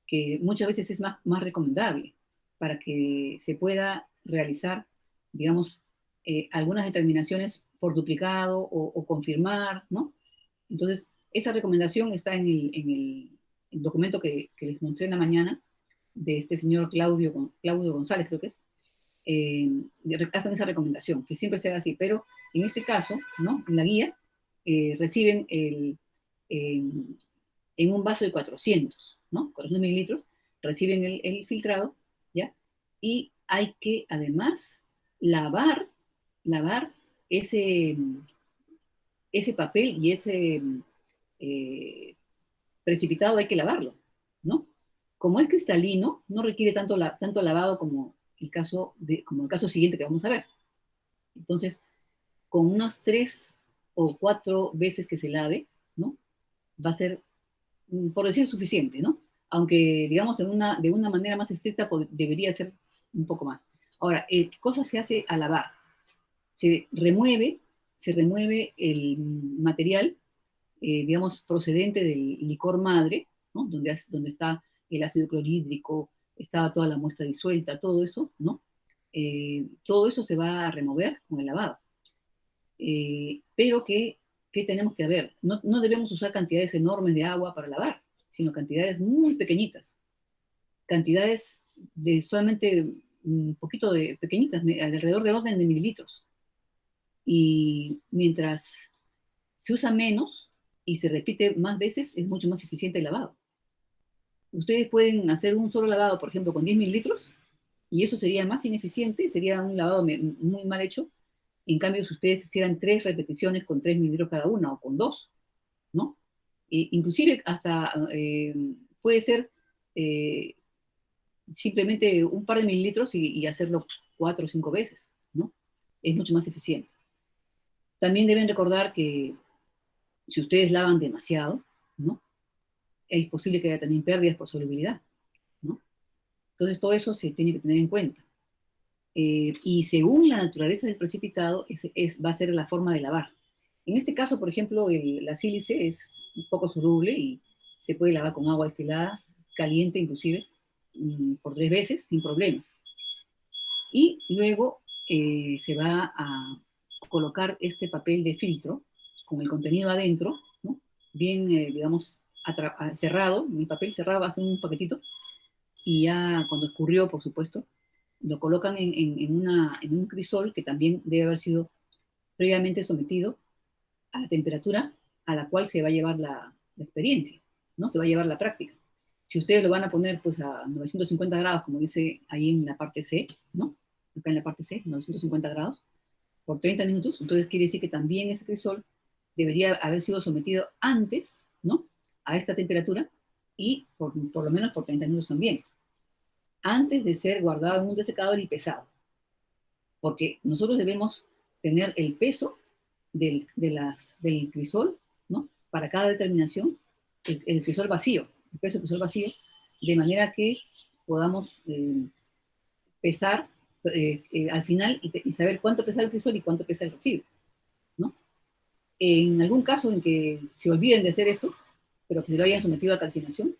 A: Que muchas veces es más recomendable para que se pueda realizar, digamos, algunas determinaciones por duplicado o confirmar, ¿no? Entonces, esa recomendación está el documento que les mostré en la mañana de este señor Claudio González, creo que es, hacen esa recomendación, que siempre sea así, pero en este caso, ¿no? En la guía, reciben en un vaso de 400, ¿no? 400 mililitros, reciben el filtrado, ¿ya? Y hay que además lavar ese, ese papel y ese eh, precipitado hay que lavarlo, ¿no? Como es cristalino, no requiere tanto lavado como el caso siguiente que vamos a ver. Entonces, con unas 3 o 4 veces que se lave, ¿no? Va a ser, por decir, suficiente, ¿no? Aunque, digamos, de una manera más estricta debería ser un poco más. Ahora, ¿qué cosa se hace al lavar? Se remueve, se remueve el material, digamos, procedente del licor madre, ¿no? Donde está el ácido clorhídrico, estaba toda la muestra disuelta, todo eso, ¿no? Todo eso se va a remover con el lavado. Pero ¿qué tenemos que ver? No debemos usar cantidades enormes de agua para lavar, sino cantidades muy pequeñitas, cantidades de solamente un poquito de pequeñitas, alrededor del orden de mililitros. Y mientras se usa menos y se repite más veces, es mucho más eficiente el lavado. Ustedes pueden hacer un solo lavado, por ejemplo, con 10 mililitros, y eso sería más ineficiente, sería un lavado muy mal hecho. En cambio, si ustedes hicieran 3 repeticiones con 3 mililitros cada una, o con 2, ¿no? Inclusive hasta puede ser, eh, simplemente un par de mililitros y hacerlo 4 o 5 veces, ¿no? Es mucho más eficiente. También deben recordar que si ustedes lavan demasiado, ¿no? Es posible que haya también pérdidas por solubilidad, ¿no? Entonces todo eso se tiene que tener en cuenta. Y según la naturaleza del precipitado, va a ser la forma de lavar. En este caso, por ejemplo, la sílice es un poco soluble y se puede lavar con agua destilada, caliente inclusive, por 3 veces sin problemas. Y luego se va a colocar este papel de filtro con el contenido adentro, ¿no? Bien, digamos, cerrado, mi papel cerrado va a ser un paquetito, y ya cuando escurrió, por supuesto, lo colocan en un crisol que también debe haber sido previamente sometido a la temperatura a la cual se va a llevar la experiencia, ¿no? Se va a llevar la práctica. Si ustedes lo van a poner pues a 950 grados, como dice ahí en la parte C, ¿no? Acá en la parte C, 950 grados, por 30 minutos, entonces quiere decir que también ese crisol debería haber sido sometido antes, ¿no? A esta temperatura y por lo menos por 30 minutos también, antes de ser guardado en un desecador y pesado, porque nosotros debemos tener el peso del crisol, ¿no? Para cada determinación, el crisol vacío, el peso del crisol vacío, de manera que podamos pesar al final y saber cuánto pesa el crisol y cuánto pesa el residuo, ¿no? En algún caso en que se olviden de hacer esto, pero que lo hayan sometido a calcinación,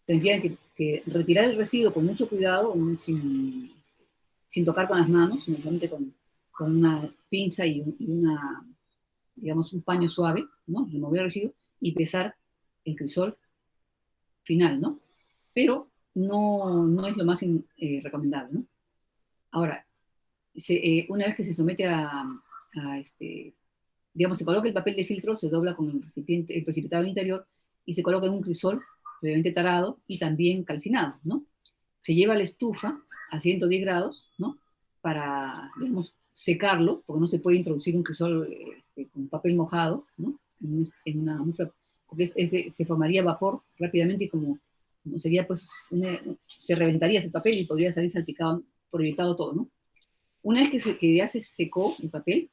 A: tendrían que retirar el residuo con mucho cuidado, sin tocar con las manos, simplemente con una pinza y digamos, un paño suave, ¿no? Remover el residuo y pesar el crisol final, ¿no? Pero no es lo más recomendable, ¿no? Ahora, una vez que se somete digamos, se coloca el papel de filtro, se dobla con el recipiente, el precipitado interior y se coloca en un crisol previamente tarado y también calcinado, ¿no? Se lleva a la estufa a 110 grados, ¿no? Para, digamos, secarlo, porque no se puede introducir un crisol con papel mojado, ¿no? En una mufla, porque se formaría vapor rápidamente y como sería, pues, se reventaría ese papel y podría salir salpicado, proyectado todo, ¿no? Una vez que ya se secó el papel,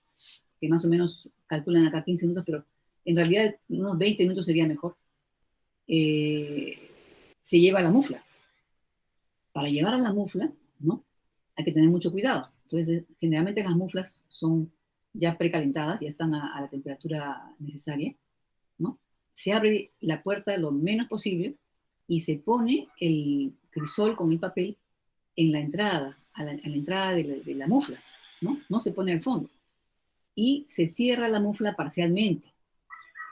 A: que más o menos calculan acá 15 minutos, pero en realidad unos 20 minutos sería mejor, eh, se lleva a la mufla. Para llevar a la mufla, ¿no? Hay que tener mucho cuidado. Entonces, generalmente las muflas son ya precalentadas, ya están a la temperatura necesaria, ¿no? Se abre la puerta lo menos posible y se pone el crisol con el papel en la entrada, a la entrada de la mufla, ¿no? No se pone al fondo. Y se cierra la mufla parcialmente,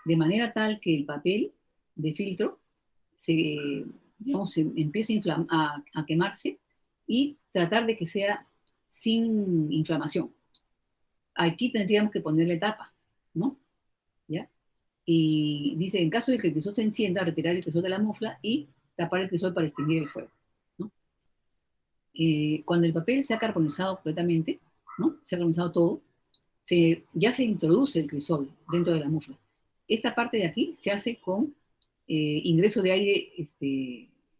A: de manera tal que el papel de filtro digamos, se empiece a quemarse y tratar de que sea sin inflamación. Aquí tendríamos que ponerle tapa, ¿no? ¿Ya? Y dice, en caso de que el crisol se encienda, retirar el crisol de la mufla y tapar el crisol para extinguir el fuego, ¿no? Cuando el papel se ha carbonizado completamente, ¿no? Se ha carbonizado todo, ya se introduce el crisol dentro de la mufla. Esta parte de aquí se hace con ingreso de aire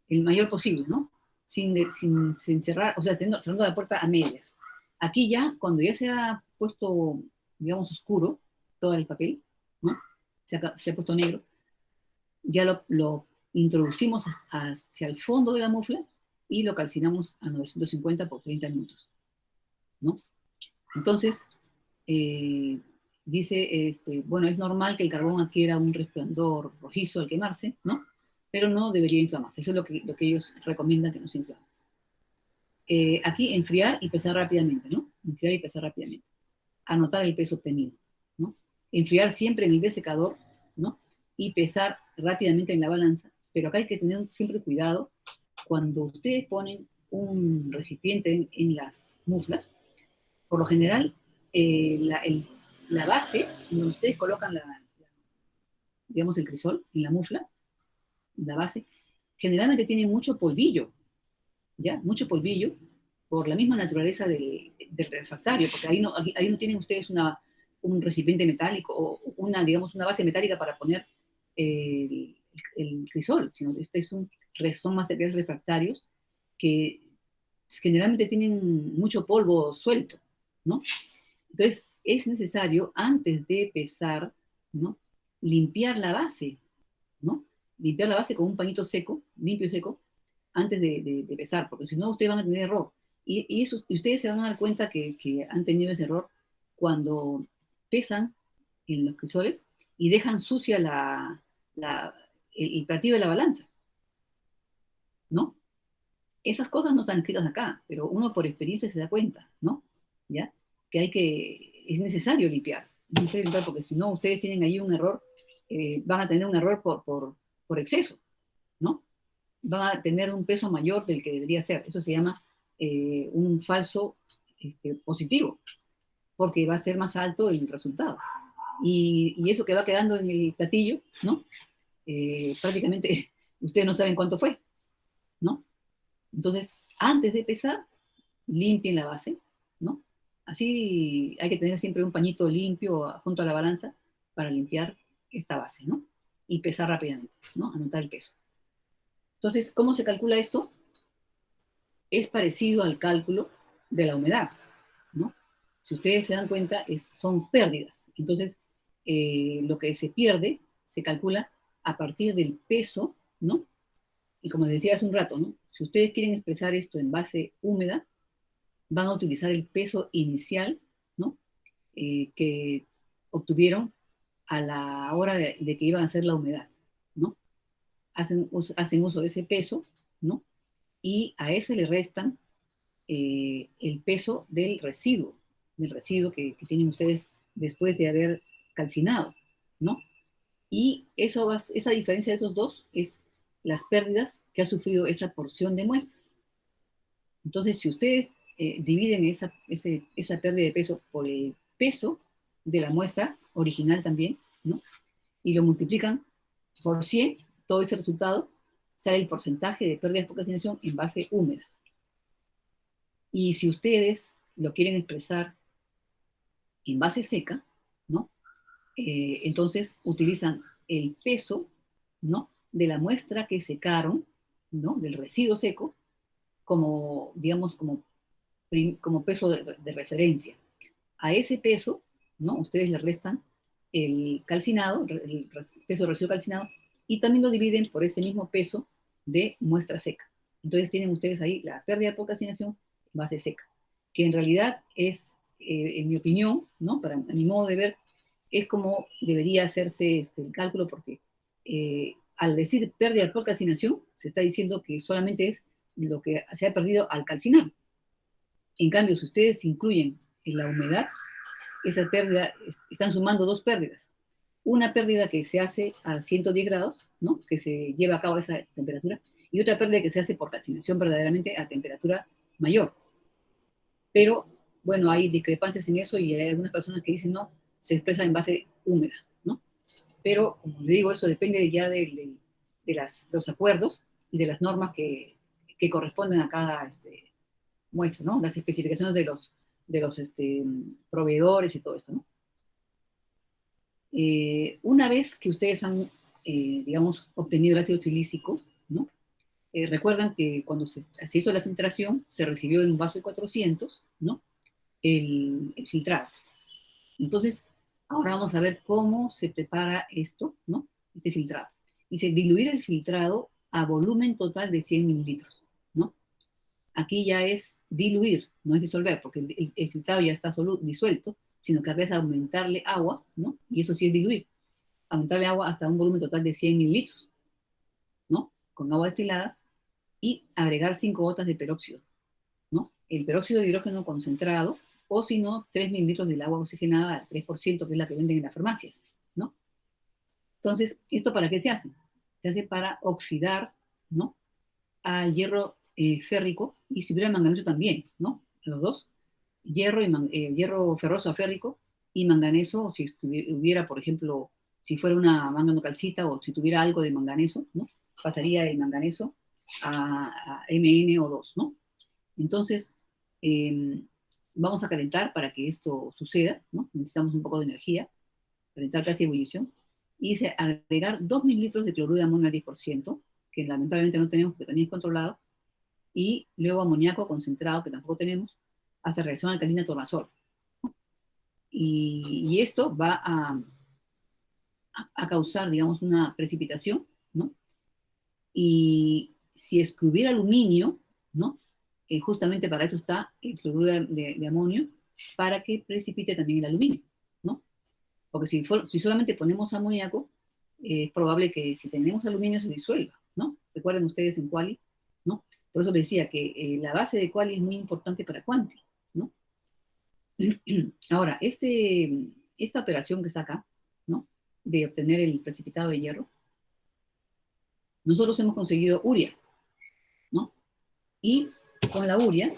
A: el mayor posible, ¿no? Sin cerrar, o sea, cerrando la puerta a medias. Aquí ya, cuando ya se ha puesto, digamos, oscuro todo el papel, ¿no? Se ha puesto negro, ya lo introducimos hacia el fondo de la mufla y lo calcinamos a 950 por 30 minutos, ¿no? Entonces, dice, bueno, es normal que el carbón adquiera un resplandor rojizo al quemarse, ¿no? Pero no debería inflamarse. Eso es lo que ellos recomiendan, que no se inflame. Aquí, enfriar y pesar rápidamente, ¿no? Enfriar y pesar rápidamente. Anotar el peso obtenido, ¿no? Enfriar siempre en el desecador, ¿no? Y pesar rápidamente en la balanza. Pero acá hay que tener siempre cuidado cuando ustedes ponen un recipiente en las muflas. Por lo general, la base, donde ustedes colocan digamos, el crisol en la mufla, la base, generalmente tiene mucho polvillo, ¿ya? Mucho polvillo, por la misma naturaleza del refractario, porque ahí no tienen ustedes un recipiente metálico o digamos, una base metálica para poner el crisol, sino son materiales refractarios que generalmente tienen mucho polvo suelto, ¿no? Entonces, es necesario, antes de pesar, ¿no? Limpiar la base, ¿no? Limpiar la base con un pañito seco, limpio y seco, antes de pesar, porque si no, ustedes van a tener error. Y ustedes se van a dar cuenta que han tenido ese error cuando pesan en los crisores y dejan sucia el platillo de la balanza, ¿no? Esas cosas no están escritas acá, pero uno por experiencia se da cuenta, ¿no? ¿Ya? Es necesario limpiar, porque si no, ustedes tienen ahí un error, van a tener un error por exceso, ¿no? Van a tener un peso mayor del que debería ser. Eso se llama un falso positivo, porque va a ser más alto el resultado. Y eso que va quedando en el platillo, ¿no? Prácticamente ustedes no saben cuánto fue, ¿no? Entonces, antes de pesar, limpien la base, ¿no? Así hay que tener siempre un pañito limpio junto a la balanza para limpiar esta base, ¿no? Y pesar rápidamente, ¿no? Anotar el peso. Entonces, ¿cómo se calcula esto? Es parecido al cálculo de la humedad, ¿no? Si ustedes se dan cuenta, son pérdidas. Entonces, lo que se pierde se calcula a partir del peso, ¿no? Y como les decía hace un rato, ¿no? Si ustedes quieren expresar esto en base húmeda, van a utilizar el peso inicial, ¿no? Que obtuvieron a la hora de que iban a hacer la humedad, ¿no? Hacen uso de ese peso, ¿no? Y a eso le restan el peso del residuo que tienen ustedes después de haber calcinado, ¿no? Y esa diferencia de esos dos es las pérdidas que ha sufrido esa porción de muestra. Entonces, si ustedes dividen esa pérdida de peso por el peso de la muestra original también, ¿no? Y lo multiplican por 100, todo ese resultado sale el porcentaje de pérdidas por calcinación en base húmeda. Y si ustedes lo quieren expresar en base seca, ¿no? Entonces utilizan el peso, ¿no? De la muestra que secaron, ¿no? Del residuo seco, como, digamos, como peso de referencia. A ese peso, ¿no? Ustedes le restan el calcinado, el peso de residuo calcinado, y también lo dividen por ese mismo peso de muestra seca. Entonces tienen ustedes ahí la pérdida por calcinación en base seca, que en realidad es, en mi opinión, ¿no? A mi modo de ver, es como debería hacerse el cálculo, porque al decir pérdida por calcinación, se está diciendo que solamente es lo que se ha perdido al calcinar. En cambio, si ustedes incluyen en la humedad, esa pérdida, están sumando dos pérdidas. Una pérdida que se hace a 110 grados, ¿no? Que se lleva a cabo a esa temperatura, y otra pérdida que se hace por calcinación verdaderamente a temperatura mayor. Pero, bueno, hay discrepancias en eso y hay algunas personas que dicen no, se expresa en base húmeda, ¿no? Pero, como le digo, eso depende ya de los acuerdos y de las normas que corresponden a cada muestra, ¿no? Las especificaciones de los proveedores y todo esto, ¿no? Una vez que ustedes han, digamos, obtenido el ácido silícico, ¿no? Recuerdan que cuando se hizo la filtración, se recibió en un vaso de 400, ¿no? El filtrado. Entonces, ahora vamos a ver cómo se prepara esto, ¿no? Este filtrado. Dice, diluir el filtrado a volumen total de 100 mililitros, ¿no? Aquí ya es diluir, no es disolver, porque el filtrado ya está disuelto, sino que acá es aumentarle agua, ¿no? Y eso sí es diluir. Aumentarle agua hasta un volumen total de 100 mililitros, ¿no? Con agua destilada, y agregar 5 gotas de peróxido, ¿no? El peróxido de hidrógeno concentrado, o si no, 3 mililitros del agua oxigenada al 3%, que es la que venden en las farmacias, ¿no? Entonces, ¿esto para qué se hace? Se hace para oxidar, ¿no? Al hierro férrico, y si hubiera manganeso también, ¿no? Los dos, hierro ferroso a férrico y manganeso, o si hubiera, por ejemplo, si fuera una manganocalcita o si tuviera algo de manganeso, ¿no? Pasaría el manganeso a MnO2, ¿no? Entonces, vamos a calentar para que esto suceda, ¿no? Necesitamos un poco de energía, calentar casi a ebullición, y dice agregar 2 mililitros de cloruro de amonio al 10%, que lamentablemente no tenemos porque también es controlado, y luego amoníaco concentrado, que tampoco tenemos, hasta reacción alcalina tornasol. Y esto va a causar, digamos, una precipitación, ¿no? Y si es que hubiera aluminio, ¿no? Justamente para eso está el cloruro de amonio, para que precipite también el aluminio, ¿no? Porque si solamente ponemos amoníaco, es probable que si tenemos aluminio se disuelva, ¿no? Recuerden ustedes en Quali, ¿no? Por eso decía que la base de Quali es muy importante para Quanti, ¿no? Ahora, esta operación que está acá, ¿no? De obtener el precipitado de hierro, nosotros hemos conseguido urea, ¿no? Y con la urea,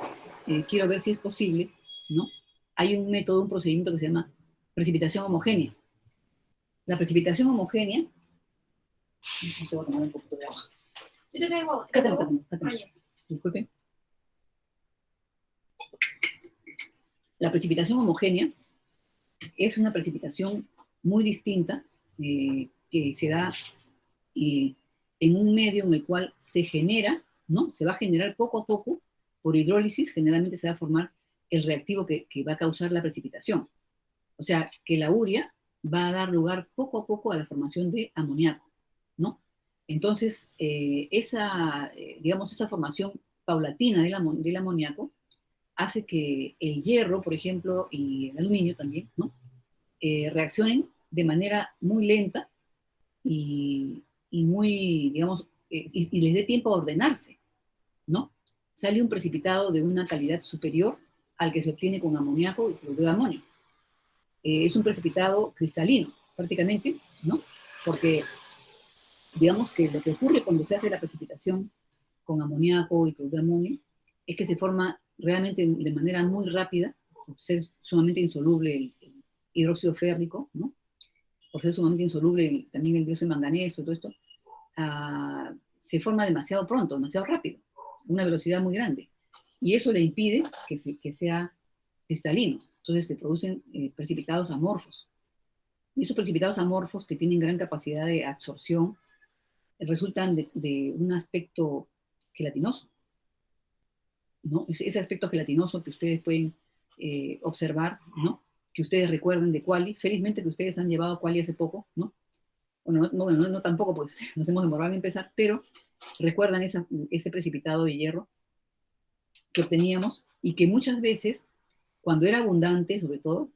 A: quiero ver si es posible, ¿no? Hay un método, un procedimiento que se llama precipitación homogénea. La precipitación homogénea, te voy a tomar un poquito de agua.
C: Yo te traigo.
A: Disculpen. La precipitación homogénea es una precipitación muy distinta que se da en un medio en el cual se genera, ¿no? Se va a generar poco a poco, por hidrólisis, generalmente se va a formar el reactivo que va a causar la precipitación. O sea, que la urea va a dar lugar poco a poco a la formación de amoníaco, ¿no? Entonces, digamos, esa formación paulatina del amoníaco hace que el hierro, por ejemplo, y el aluminio también, ¿no? Reaccionen de manera muy lenta y muy, digamos, y les dé tiempo a ordenarse, ¿no? Sale un precipitado de una calidad superior al que se obtiene con amoníaco y cloruro de amonio. Es un precipitado cristalino, prácticamente, ¿no? Porque, digamos que lo que ocurre cuando se hace la precipitación con amoníaco y cloruro de amonio es que se forma realmente de manera muy rápida, por ser sumamente insoluble el hidróxido férrico, ¿no? Por ser sumamente insoluble también el dióxido de manganeso, todo esto, se forma demasiado pronto, demasiado rápido, una velocidad muy grande. Y eso le impide que sea cristalino. Entonces se producen precipitados amorfos. Y esos precipitados amorfos que tienen gran capacidad de absorción resultan de un aspecto gelatinoso, ¿no? Ese aspecto gelatinoso que ustedes pueden observar, ¿no? Que ustedes recuerden de Quali. Felizmente que ustedes han llevado Quali hace poco, ¿no? Bueno, no tampoco, pues nos hemos demorado en empezar, pero recuerdan ese precipitado de hierro que obteníamos y que muchas veces, cuando era abundante, sobre todo,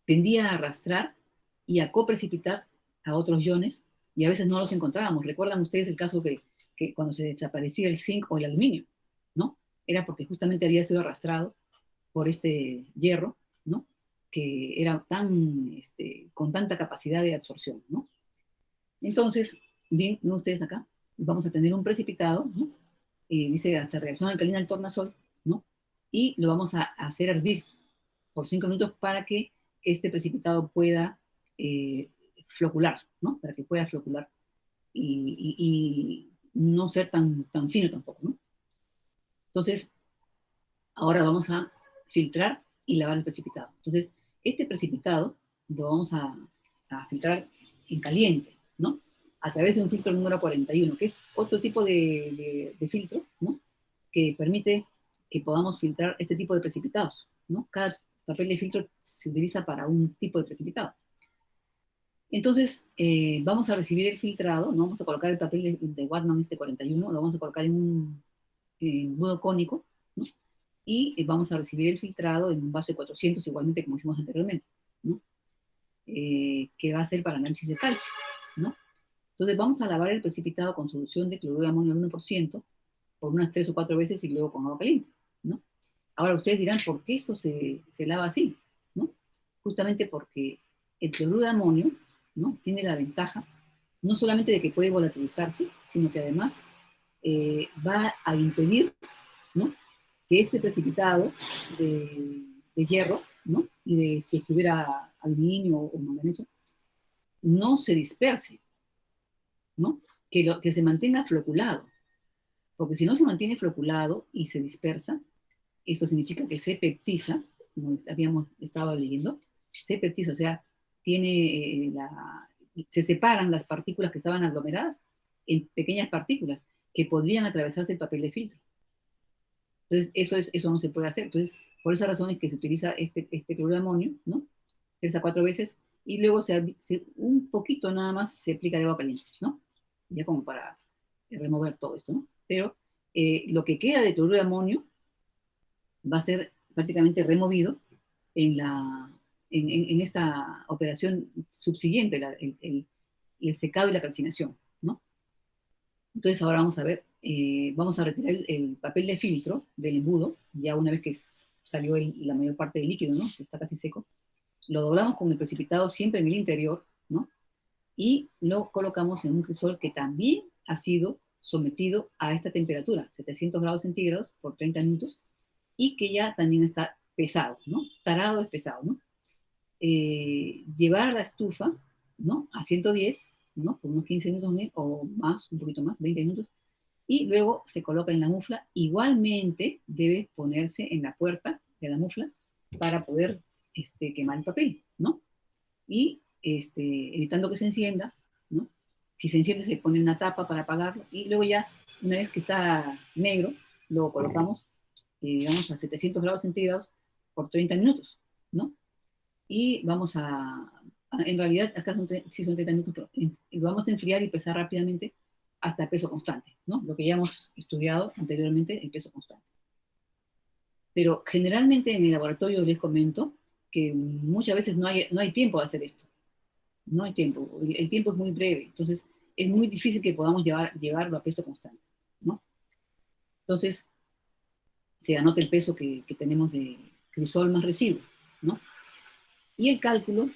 A: tendía a arrastrar y a coprecipitar a otros iones y a veces no los encontrábamos. ¿Recuerdan ustedes el caso que cuando se desaparecía el zinc o el aluminio, ¿no? Era porque justamente había sido arrastrado por este hierro, ¿no? Que era con tanta capacidad de absorción, ¿no? Entonces, bien, ¿no? Ustedes acá, vamos a tener un precipitado, ¿no? Dice hasta reacción alcalina al tornasol, ¿no? Y lo vamos a hacer hervir por 5 minutos para que este precipitado pueda flocular, ¿no? Para que pueda flocular y no ser tan fino tampoco, ¿no? Entonces, ahora vamos a filtrar y lavar el precipitado. Entonces, este precipitado lo vamos a filtrar en caliente, ¿no? A través de un filtro número 41, que es otro tipo de filtro, ¿no? Que permite que podamos filtrar este tipo de precipitados, ¿no? Cada papel de filtro se utiliza para un tipo de precipitado. Entonces, vamos a recibir el filtrado, ¿no? Vamos a colocar el papel de Whatman, este 41, lo vamos a colocar en un embudo cónico, ¿no? Y vamos a recibir el filtrado en un vaso de 400, igualmente como hicimos anteriormente, ¿no? Que va a ser para análisis de calcio, ¿no? Entonces vamos a lavar el precipitado con solución de cloruro de amonio al 1% por unas 3 o 4 veces y luego con agua caliente, ¿no? Ahora ustedes dirán, ¿por qué esto se lava así? ¿No? Justamente porque el cloruro de amonio, ¿no? Tiene la ventaja no solamente de que puede volatilizarse, sino que además va a impedir, ¿no? Que este precipitado de hierro, ¿no? Y de si estuviera aluminio o manganeso, no se disperse, ¿no? Que se mantenga floculado, porque si no se mantiene floculado y se dispersa, eso significa que se peptiza, como habíamos estado leyendo, se peptiza, o sea, se separan las partículas que estaban aglomeradas en pequeñas partículas, que podrían atravesarse el papel de filtro. Entonces, eso no se puede hacer. Entonces, por esa razón es que se utiliza este cloruro de amonio, ¿no? 3 a 4 veces, y luego un poquito nada más se aplica de agua caliente, ¿no? Ya como para remover todo esto, ¿no? Pero lo que queda de cloruro de amonio va a ser prácticamente removido en esta operación subsiguiente, el secado y la calcinación, ¿no? Entonces ahora vamos a ver, vamos a retirar el papel de filtro del embudo, ya una vez que salió la mayor parte del líquido, ¿no? Que está casi seco. Lo doblamos con el precipitado siempre en el interior, ¿no? Y lo colocamos en un crisol que también ha sido sometido a esta temperatura, 700 grados centígrados por 30 minutos, y que ya también está pesado, ¿no? Tarado es pesado, ¿no? Llevar a la estufa, ¿no? A 110, ¿no? Por unos 15 minutos o más, un poquito más, 20 minutos, y luego se coloca en la mufla. Igualmente debe ponerse en la puerta de la mufla para poder quemar el papel, ¿no? Y evitando que se encienda, ¿no? Si se enciende se pone una tapa para apagarlo, y luego ya, una vez que está negro, lo colocamos, digamos, a 700 grados centígrados por 30 minutos, ¿no? Y vamos en realidad, acá sí son 30 minutos, pero lo vamos a enfriar y pesar rápidamente hasta peso constante, ¿no? Lo que ya hemos estudiado anteriormente, el peso constante. Pero generalmente en el laboratorio les comento que muchas veces no hay tiempo de hacer esto. No hay tiempo. El tiempo es muy breve. Entonces, es muy difícil que podamos llevarlo a peso constante, ¿no? Entonces, se anota el peso que tenemos de crisol más residuo, ¿no? Y el cálculo,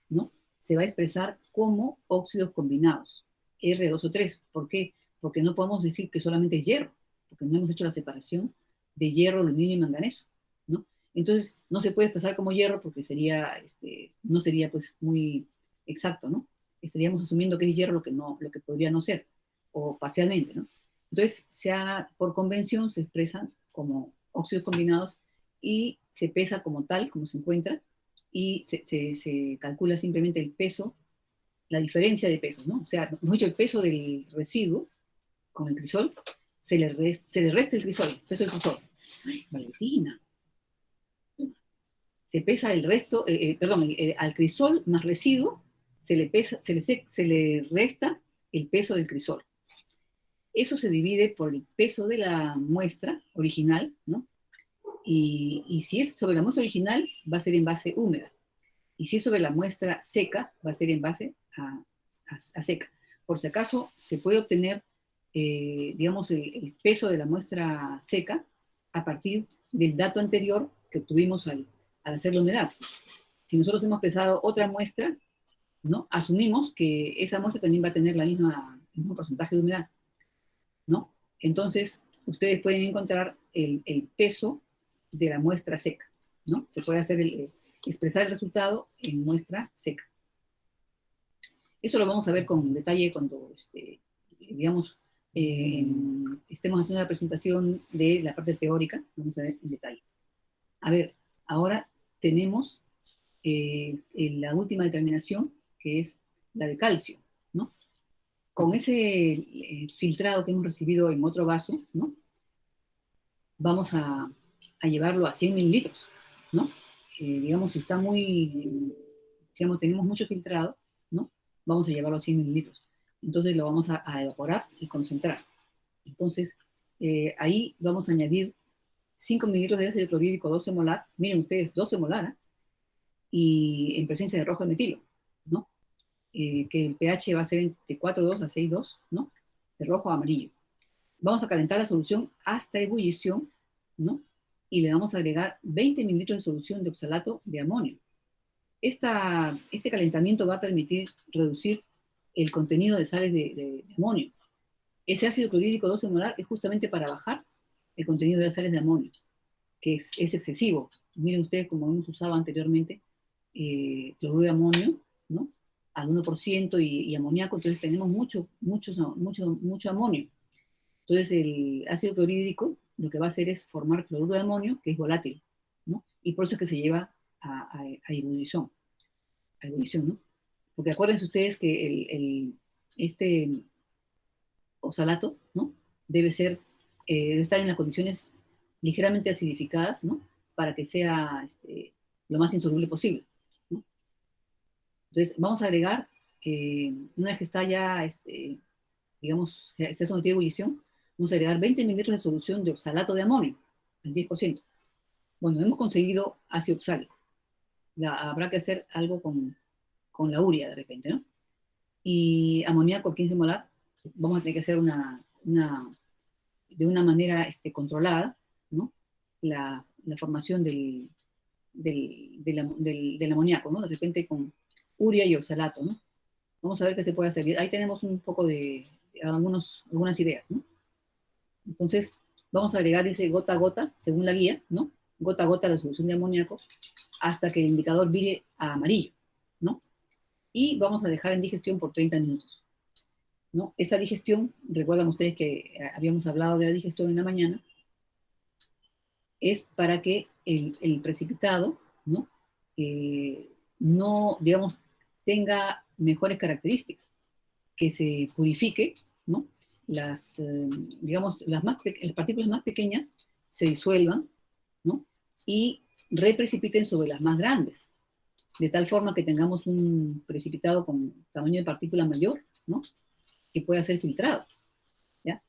A: ¿no? Se va a expresar como óxidos combinados, R2 o 3. ¿Por qué? Porque no podemos decir que solamente es hierro, porque no hemos hecho la separación de hierro, aluminio y manganeso, ¿no? Entonces, no se puede expresar como hierro porque no sería pues muy exacto, ¿no? Estaríamos asumiendo que es hierro lo que podría no ser, o parcialmente, ¿no? Entonces, por convención se expresan como óxidos combinados y se pesa como tal, como se encuentra, y se calcula simplemente el peso, la diferencia de pesos, ¿no? O sea, hemos dicho el peso del residuo con el crisol, se le resta el crisol, el peso del crisol. Ay, Valentina. Se pesa el resto, perdón, al crisol más residuo se le resta el peso del crisol. Eso se divide por el peso de la muestra original, ¿no? Y si es sobre la muestra original, va a ser en base húmeda. Y si es sobre la muestra seca, va a ser en base a seca. Por si acaso, se puede obtener, digamos, el peso de la muestra seca a partir del dato anterior que obtuvimos al hacer la humedad. Si nosotros hemos pesado otra muestra, ¿no? Asumimos que esa muestra también va a tener el mismo porcentaje de humedad, ¿no? Entonces, ustedes pueden encontrar el peso de la muestra seca, ¿no? Se puede expresar el resultado en muestra seca. Eso lo vamos a ver con detalle cuando, digamos, estemos haciendo la presentación de la parte teórica, vamos a ver en detalle. A ver, ahora tenemos la última determinación, que es la de calcio, ¿no? Con ese filtrado que hemos recibido en otro vaso, ¿no? Vamos a llevarlo a 100 mililitros, ¿no? Digamos, si está digamos, tenemos mucho filtrado, ¿no? Vamos a llevarlo a 100 mililitros. Entonces lo vamos a evaporar y concentrar. Entonces, ahí vamos a añadir 5 mililitros de ácido clorhídrico 12 molar, miren ustedes, 12 molar, ¿eh? Y en presencia de rojo de metilo, ¿no? Que el pH va a ser de 4,2 a 6,2, ¿no? De rojo a amarillo. Vamos a calentar la solución hasta ebullición, ¿no? Y le vamos a agregar 20 mililitros de solución de oxalato de amonio. Este calentamiento va a permitir reducir el contenido de sales de amonio. Ese ácido clorhídrico 12 molar es justamente para bajar el contenido de sales de amonio, que es excesivo. Miren ustedes, como hemos usado anteriormente, cloruro de amonio, ¿no? Al 1% y amoníaco, entonces tenemos mucho amonio. Entonces el ácido clorhídrico lo que va a hacer es formar cloruro de amonio, que es volátil, ¿no? Y por eso es que se lleva a ebullición, ¿no? Porque acuérdense ustedes que este oxalato, ¿no? debe debe estar en las condiciones ligeramente acidificadas, ¿no? Para que sea lo más insoluble posible, ¿no? Entonces, vamos a agregar, una vez que está ya, digamos, se ha sometido a ebullición, vamos a agregar 20 mililitros de solución de oxalato de amonio, el 10%. Bueno, hemos conseguido ácido oxálico. Habrá que hacer algo con la urea de repente, ¿no? Y amoníaco 15 molar, vamos a tener que hacer de una manera controlada, ¿no? La formación del amoníaco, ¿no? De repente con urea y oxalato, ¿no? Vamos a ver qué se puede hacer. Ahí tenemos un poco de algunas ideas, ¿no? Entonces, vamos a agregar ese gota a gota, según la guía, ¿no? Gota a gota la solución de amoníaco, hasta que el indicador vire a amarillo, ¿no? Y vamos a dejar en digestión por 30 minutos, ¿no? Esa digestión, recuerdan ustedes que habíamos hablado de la digestión en la mañana, es para que el precipitado, ¿no? No, digamos, tenga mejores características, que se purifique, ¿no? Digamos, las partículas más pequeñas se disuelvan, ¿no? Y reprecipiten sobre las más grandes, de tal forma que tengamos un precipitado con tamaño de partícula mayor, ¿no? Que pueda ser filtrado, ¿ya?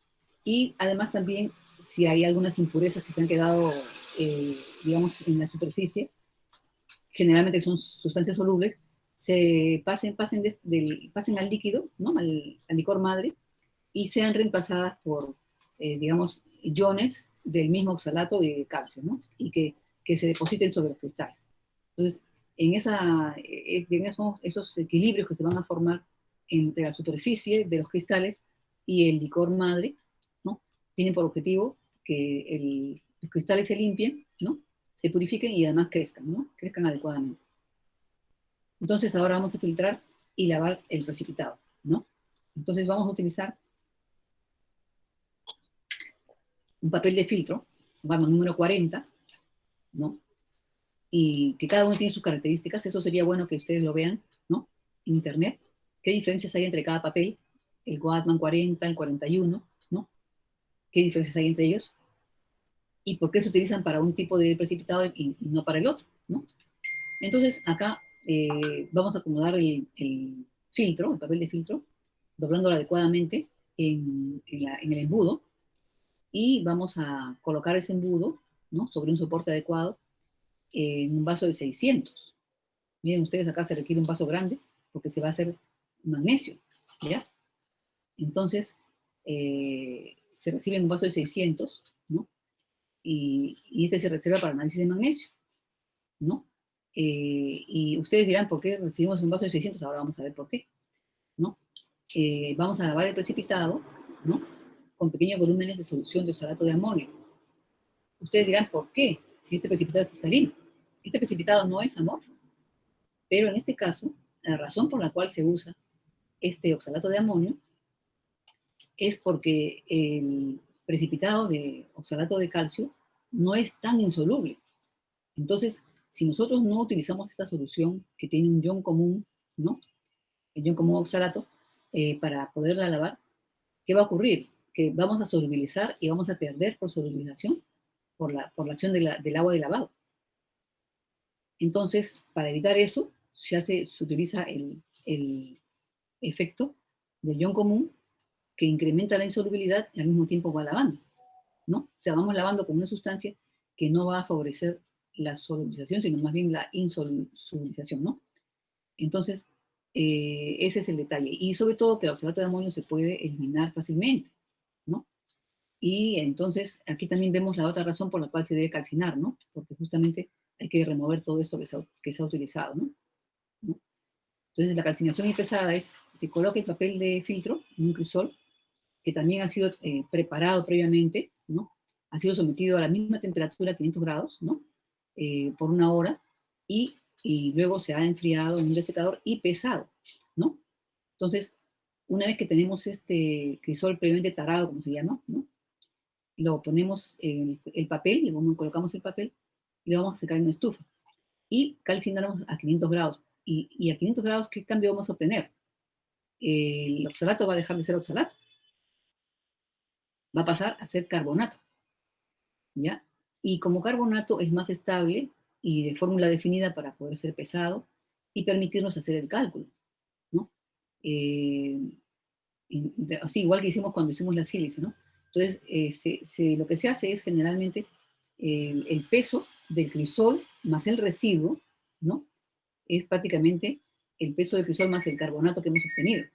A: Y además también, si hay algunas impurezas que se han quedado, digamos, en la superficie, generalmente son sustancias solubles, se pasen al líquido, ¿no? Al licor madre, y sean reemplazadas por, digamos, iones del mismo oxalato de calcio, ¿no? Y que se depositen sobre los cristales. Entonces, digamos, esos equilibrios que se van a formar entre la superficie de los cristales y el licor madre, ¿no? Tienen por objetivo que los cristales se limpien, ¿no? Se purifiquen y además crezcan, ¿no? Crezcan adecuadamente. Entonces, ahora vamos a filtrar y lavar el precipitado, ¿no? Entonces, vamos a utilizar un papel de filtro, vamos, número 40, ¿no? Y que cada uno tiene sus características. Eso sería bueno que ustedes lo vean, ¿no? En internet. ¿Qué diferencias hay entre cada papel? El Goatman 40, el 41, ¿no? ¿Qué diferencias hay entre ellos? ¿Y por qué se utilizan para un tipo de precipitado y no para el otro, ¿no? Entonces, acá vamos a acomodar el filtro, el papel de filtro, doblándolo adecuadamente en el embudo, y vamos a colocar ese embudo, ¿no? Sobre un soporte adecuado en un vaso de 600. Miren ustedes, acá se requiere un vaso grande porque se va a hacer magnesio, ¿ya? Entonces, se recibe en un vaso de 600, ¿no? Y este se reserva para análisis de magnesio, ¿no? Y ustedes dirán, ¿por qué recibimos un vaso de 600? Ahora vamos a ver por qué, ¿no? Vamos a lavar el precipitado, ¿no? Con pequeños volúmenes de solución de oxalato de amonio. Ustedes dirán, ¿por qué? Si este precipitado es cristalino. Este precipitado no es amorfo, pero en este caso, la razón por la cual se usa este oxalato de amonio es porque el precipitado de oxalato de calcio no es tan insoluble. Entonces, si nosotros no utilizamos esta solución que tiene un ion común, ¿no? El ion común oxalato, para poderla lavar, ¿qué va a ocurrir? Que vamos a solubilizar y vamos a perder por solubilización por la acción del agua de lavado. Entonces, para evitar eso, se utiliza el efecto del ion común, que incrementa la insolubilidad y al mismo tiempo va lavando, ¿no? O sea, vamos lavando con una sustancia que no va a favorecer la solubilización, sino más bien la insolubilización, ¿no? Entonces, ese es el detalle. Y sobre todo que el oxalato de amonio se puede eliminar fácilmente, ¿no? Y entonces aquí también vemos la otra razón por la cual se debe calcinar, ¿no? Porque justamente hay que remover todo esto que se ha utilizado, ¿no? Entonces la calcinación pesada es, se coloca el papel de filtro en un crisol, que también ha sido preparado previamente, ¿no? Ha sido sometido a la misma temperatura, 500 grados, ¿no? Por una hora, y luego se ha enfriado en un desecador y pesado, ¿no? Entonces, una vez que tenemos este crisol previamente tarado, como se llama, ¿no? Lo ponemos en el papel, le colocamos el papel y lo vamos a secar en una estufa. Y calcinamos a 500 grados. Y a 500 grados, ¿qué cambio vamos a obtener? El oxalato va a dejar de ser oxalato. va a pasar a ser carbonato, ¿ya? Y como carbonato es más estable y de fórmula definida para poder ser pesado y permitirnos hacer el cálculo, ¿no? Así, igual que hicimos cuando hicimos la sílice, ¿no? Entonces, lo que se hace es generalmente el peso del crisol más el residuo, ¿no? Es prácticamente el peso del crisol más el carbonato que hemos obtenido.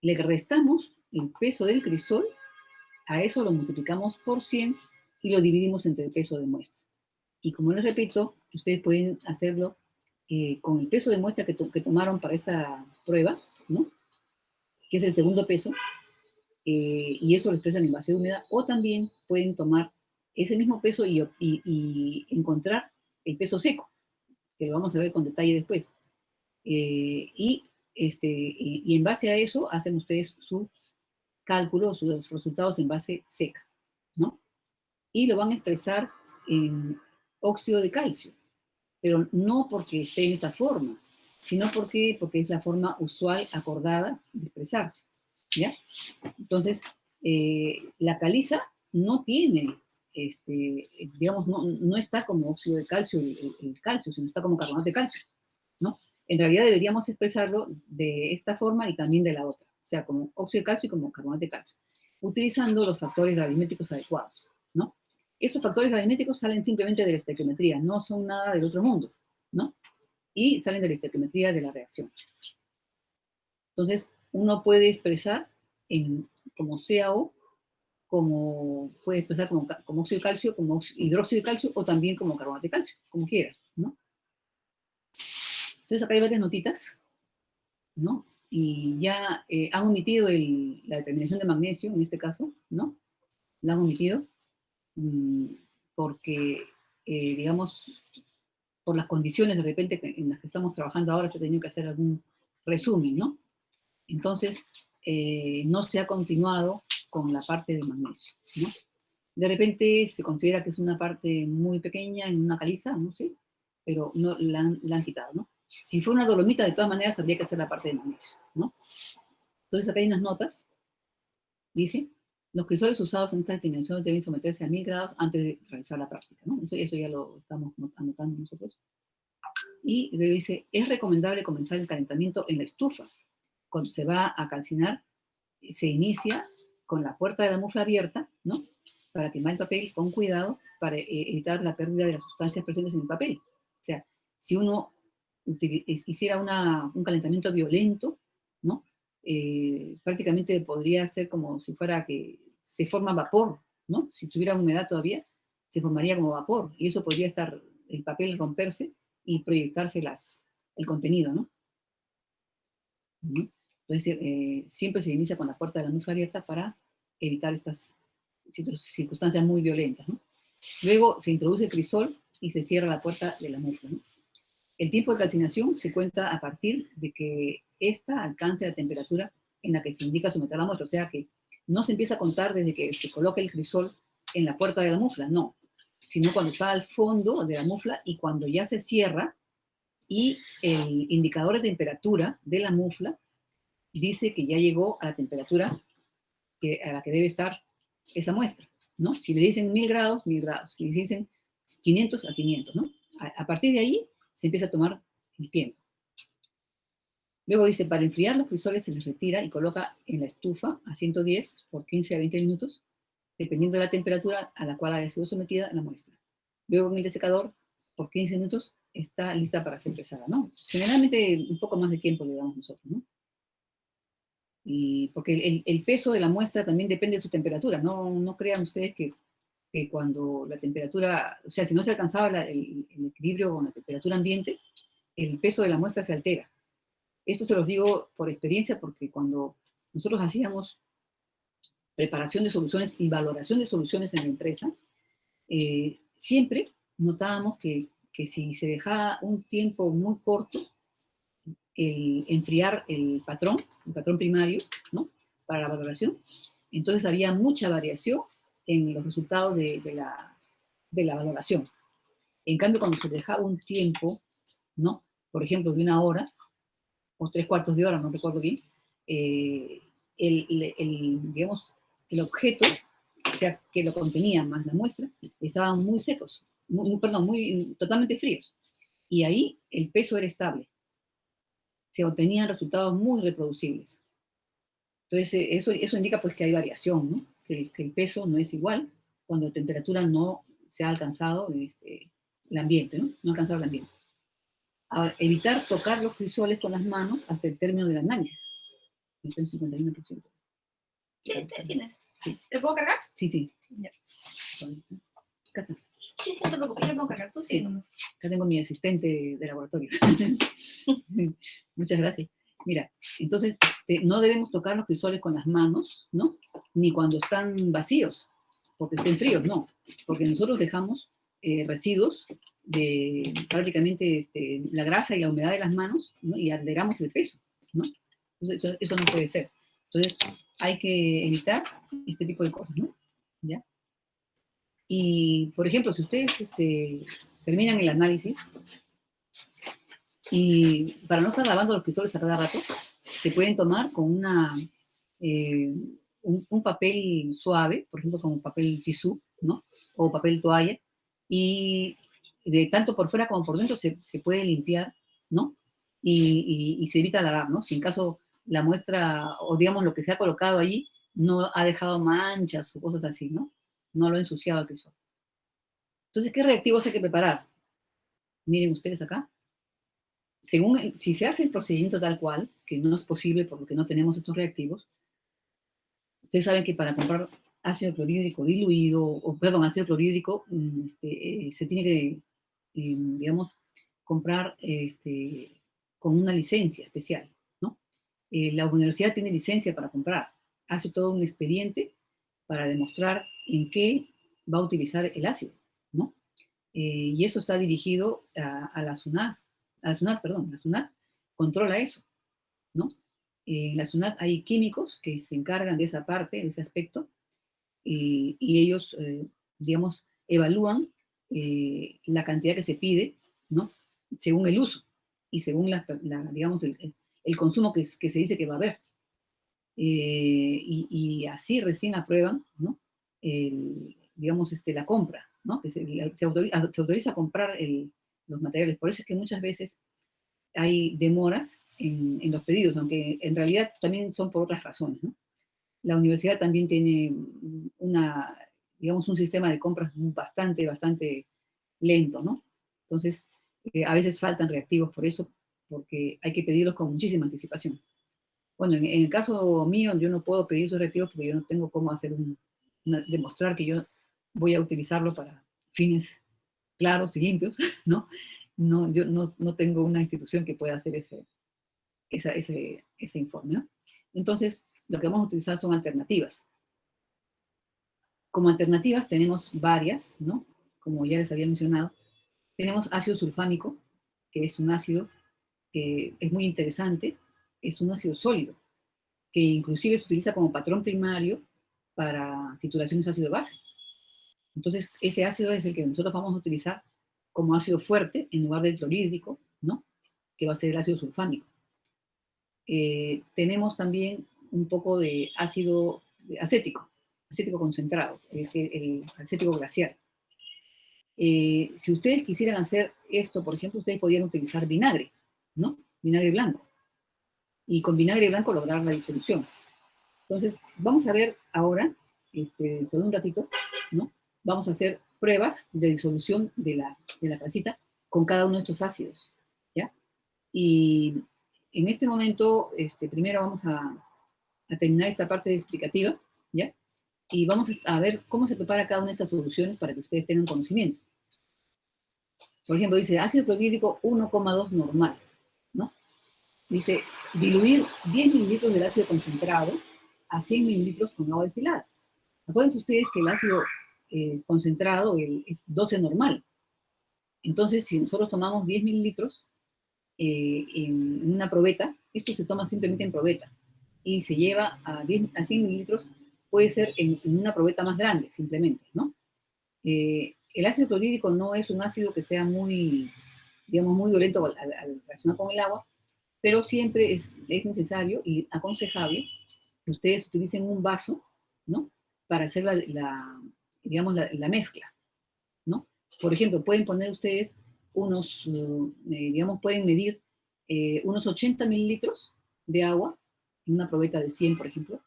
A: Le restamos el peso del crisol, a eso lo multiplicamos por 100 y lo dividimos entre el peso de muestra. Y como les repito, ustedes pueden hacerlo con el peso de muestra que tomaron para esta prueba, ¿no? Que es el segundo peso, y eso lo expresan en base húmeda, o también pueden tomar ese mismo peso y encontrar el peso seco, que lo vamos a ver con detalle después. Y en base a eso hacen ustedes su cálculo, sus resultados en base seca, ¿no? Y lo van a expresar en óxido de calcio, pero no porque esté en esa forma, sino porque es la forma usual acordada de expresarse, ¿ya? Entonces, la caliza no tiene, digamos, no está como óxido de calcio el calcio, sino está como carbonato de calcio, ¿no? En realidad deberíamos expresarlo de esta forma y también de la otra, o sea, como óxido de calcio y como carbonato de calcio, utilizando los factores gravimétricos adecuados, ¿no? Estos factores gravimétricos salen simplemente de la estequiometría, no son nada del otro mundo, ¿no? Y salen de la estequiometría de la reacción. Entonces, uno puede expresar como CaO, puede expresar como óxido de calcio, como hidróxido de calcio, o también como carbonato de calcio, como quiera, ¿no? Entonces, acá hay varias notitas, ¿no? Y ya han omitido la determinación de magnesio, en este caso, ¿no? La han omitido porque, digamos, por las condiciones de repente en las que estamos trabajando ahora, se ha tenido que hacer algún resumen, ¿no? Entonces, no se ha continuado con la parte de magnesio, ¿no? De repente se considera que es una parte muy pequeña en una caliza, no sé, pero no, la han quitado, ¿no? Si fue una dolomita, de todas maneras, habría que hacer la parte de magnesio, ¿no? Entonces, acá hay unas notas, dice, los crisoles usados en estas dimensiones deben someterse a 1000 grados antes de realizar la práctica, ¿no? Eso ya lo estamos anotando nosotros. Y luego dice, es recomendable comenzar el calentamiento en la estufa. Cuando se va a calcinar, se inicia con la puerta de la mufla abierta, ¿no? Para quemar el papel con cuidado, para evitar la pérdida de las sustancias presentes en el papel. O sea, si uno hiciera un calentamiento violento, ¿no? Prácticamente podría ser como si fuera que se forma vapor, ¿no? Si tuviera humedad todavía, se formaría como vapor, y eso podría estar, el papel romperse y proyectarse el contenido, ¿no? Entonces, siempre se inicia con la puerta de la mufla abierta para evitar estas circunstancias muy violentas, ¿no? Luego se introduce el crisol y se cierra la puerta de la mufla, ¿no? El tiempo de calcinación se cuenta a partir de que ésta alcance la temperatura en la que se indica someter la muestra, o sea que no se empieza a contar desde que se coloca el crisol en la puerta de la mufla, no, sino cuando está al fondo de la mufla y cuando ya se cierra y el indicador de temperatura de la mufla dice que ya llegó a la temperatura a la que debe estar esa muestra, ¿no? Si le dicen 1000 grados, 1000 grados. Si le dicen 500, a 500, ¿no? A partir de ahí se empieza a tomar el tiempo. Luego dice, para enfriar los crisoles se les retira y coloca en la estufa a 110 por 15 a 20 minutos, dependiendo de la temperatura a la cual haya sido sometida la muestra. Luego en el desecador, por 15 minutos, está lista para ser pesada, ¿no? Generalmente un poco más de tiempo le damos nosotros, ¿no? Y porque el peso de la muestra también depende de su temperatura, no crean ustedes que cuando la temperatura, o sea, si no se alcanzaba el equilibrio con la temperatura ambiente, el peso de la muestra se altera. Esto se los digo por experiencia porque cuando nosotros hacíamos preparación de soluciones y valoración de soluciones en la empresa, siempre notábamos que si se dejaba un tiempo muy corto, enfriar el patrón primario, ¿no? Para la valoración, entonces había mucha variación en los resultados de la valoración. En cambio, cuando se dejaba un tiempo, ¿no? Por ejemplo, de 1 hora o 3/4 de hora, no recuerdo bien, digamos, el objeto sea, que lo contenían más la muestra, estaban muy secos, totalmente fríos. Y ahí el peso era estable. Se obtenían resultados muy reproducibles. Entonces, eso indica pues que hay variación, ¿no? Que el peso no es igual cuando la temperatura no se ha alcanzado el ambiente, ¿no? No ha alcanzado el ambiente. Ahora, evitar tocar los crisoles con las manos hasta el término del análisis. Entonces, 51%.
C: ¿Tienes?
A: Sí.
C: ¿Te lo puedo cargar?
A: Sí, sí.
C: Ya.
A: Acá está.
C: Sí, no te preocupes, yo lo puedo cargar. Tú sí,
A: Sí.
C: nomás.
A: Acá tengo mi asistente de laboratorio. Muchas gracias. Mira, entonces no debemos tocar los crisoles con las manos, ¿no? Ni cuando están vacíos, porque estén fríos, no. Porque nosotros dejamos residuos de prácticamente la grasa y la humedad de las manos, ¿no? Y alteramos el peso, ¿no? Entonces, eso no puede ser. Entonces, hay que evitar este tipo de cosas, ¿no? ¿Ya? Y, por ejemplo, si ustedes terminan el análisis, y para no estar lavando los crisoles a cada rato, se pueden tomar con un papel suave, por ejemplo, como papel tisú, ¿no? O papel toalla, y tanto por fuera como por dentro se puede limpiar, ¿no? Y se evita lavar, ¿no? Si en caso la muestra, o digamos lo que se ha colocado allí, no ha dejado manchas o cosas así, ¿no? No lo ha ensuciado el crisol. Entonces, ¿qué reactivos hay que preparar? Miren ustedes acá. Si se hace el procedimiento tal cual, que no es posible por lo que no tenemos estos reactivos, ustedes saben que para comprar ácido clorhídrico diluido, ácido clorhídrico, se tiene que, digamos, comprar con una licencia especial, ¿no? La universidad tiene licencia para comprar, hace todo un expediente para demostrar en qué va a utilizar el ácido, ¿no? Y eso está dirigido a la SUNAT, la SUNAT controla eso, ¿no? En la SUNAT hay químicos que se encargan de esa parte, de ese aspecto, y ellos, digamos, evalúan la cantidad que se pide, ¿no? Según el uso y según digamos, el consumo que se dice que va a haber. Y así recién aprueban, ¿no? Digamos, la compra, ¿no? Que se autoriza a comprar los materiales. Por eso es que muchas veces hay demoras en los pedidos, aunque en realidad también son por otras razones, ¿no? La universidad también tiene digamos, un sistema de compras bastante lento, ¿no? Entonces, a veces faltan reactivos por eso, porque hay que pedirlos con muchísima anticipación. Bueno, en el caso mío, yo no puedo pedir esos reactivos porque yo no tengo cómo hacer demostrar que yo voy a utilizarlo para fines claros y limpios, ¿no? No, yo no tengo una institución que pueda hacer ese informe, ¿no? Entonces, lo que vamos a utilizar son alternativas. Como alternativas tenemos varias, ¿no? Como ya les había mencionado. Tenemos ácido sulfámico, que es un ácido que es muy interesante, es un ácido sólido, que inclusive se utiliza como patrón primario para titulaciones ácido-base. Entonces, ese ácido es el que nosotros vamos a utilizar como ácido fuerte en lugar del clorhídrico, ¿no? Que va a ser el ácido sulfámico. Tenemos también un poco de ácido acético concentrado, el acético glacial. Si ustedes quisieran hacer esto, por ejemplo, ustedes podrían utilizar vinagre, ¿no? Vinagre blanco. Y con vinagre blanco lograr la disolución. Entonces, vamos a ver ahora, todo un ratito, ¿no? Vamos a hacer pruebas de disolución de la calcita con cada uno de estos ácidos, ¿ya? Y en este momento, primero vamos a terminar esta parte explicativa, ¿ya? Y vamos a ver cómo se prepara cada una de estas soluciones para que ustedes tengan conocimiento. Por ejemplo, dice ácido clorhídrico 1,2 normal, ¿no? Dice diluir 10 mililitros del ácido concentrado a 100 mililitros con agua destilada. Acuérdense ustedes que el ácido concentrado es 12 normal. Entonces, si nosotros tomamos 10 mililitros en una probeta, esto se toma simplemente en probeta y se lleva a 100 mililitros, puede ser en una probeta más grande, simplemente, ¿no? El ácido clorhídrico no es un ácido que sea muy, digamos, muy violento al reaccionar con el agua, pero siempre es necesario y aconsejable que ustedes utilicen un vaso, ¿no? para hacer digamos, la mezcla, ¿no? Por ejemplo, pueden poner ustedes digamos, pueden medir unos 80 mililitros de agua en una probeta de 100, por ejemplo,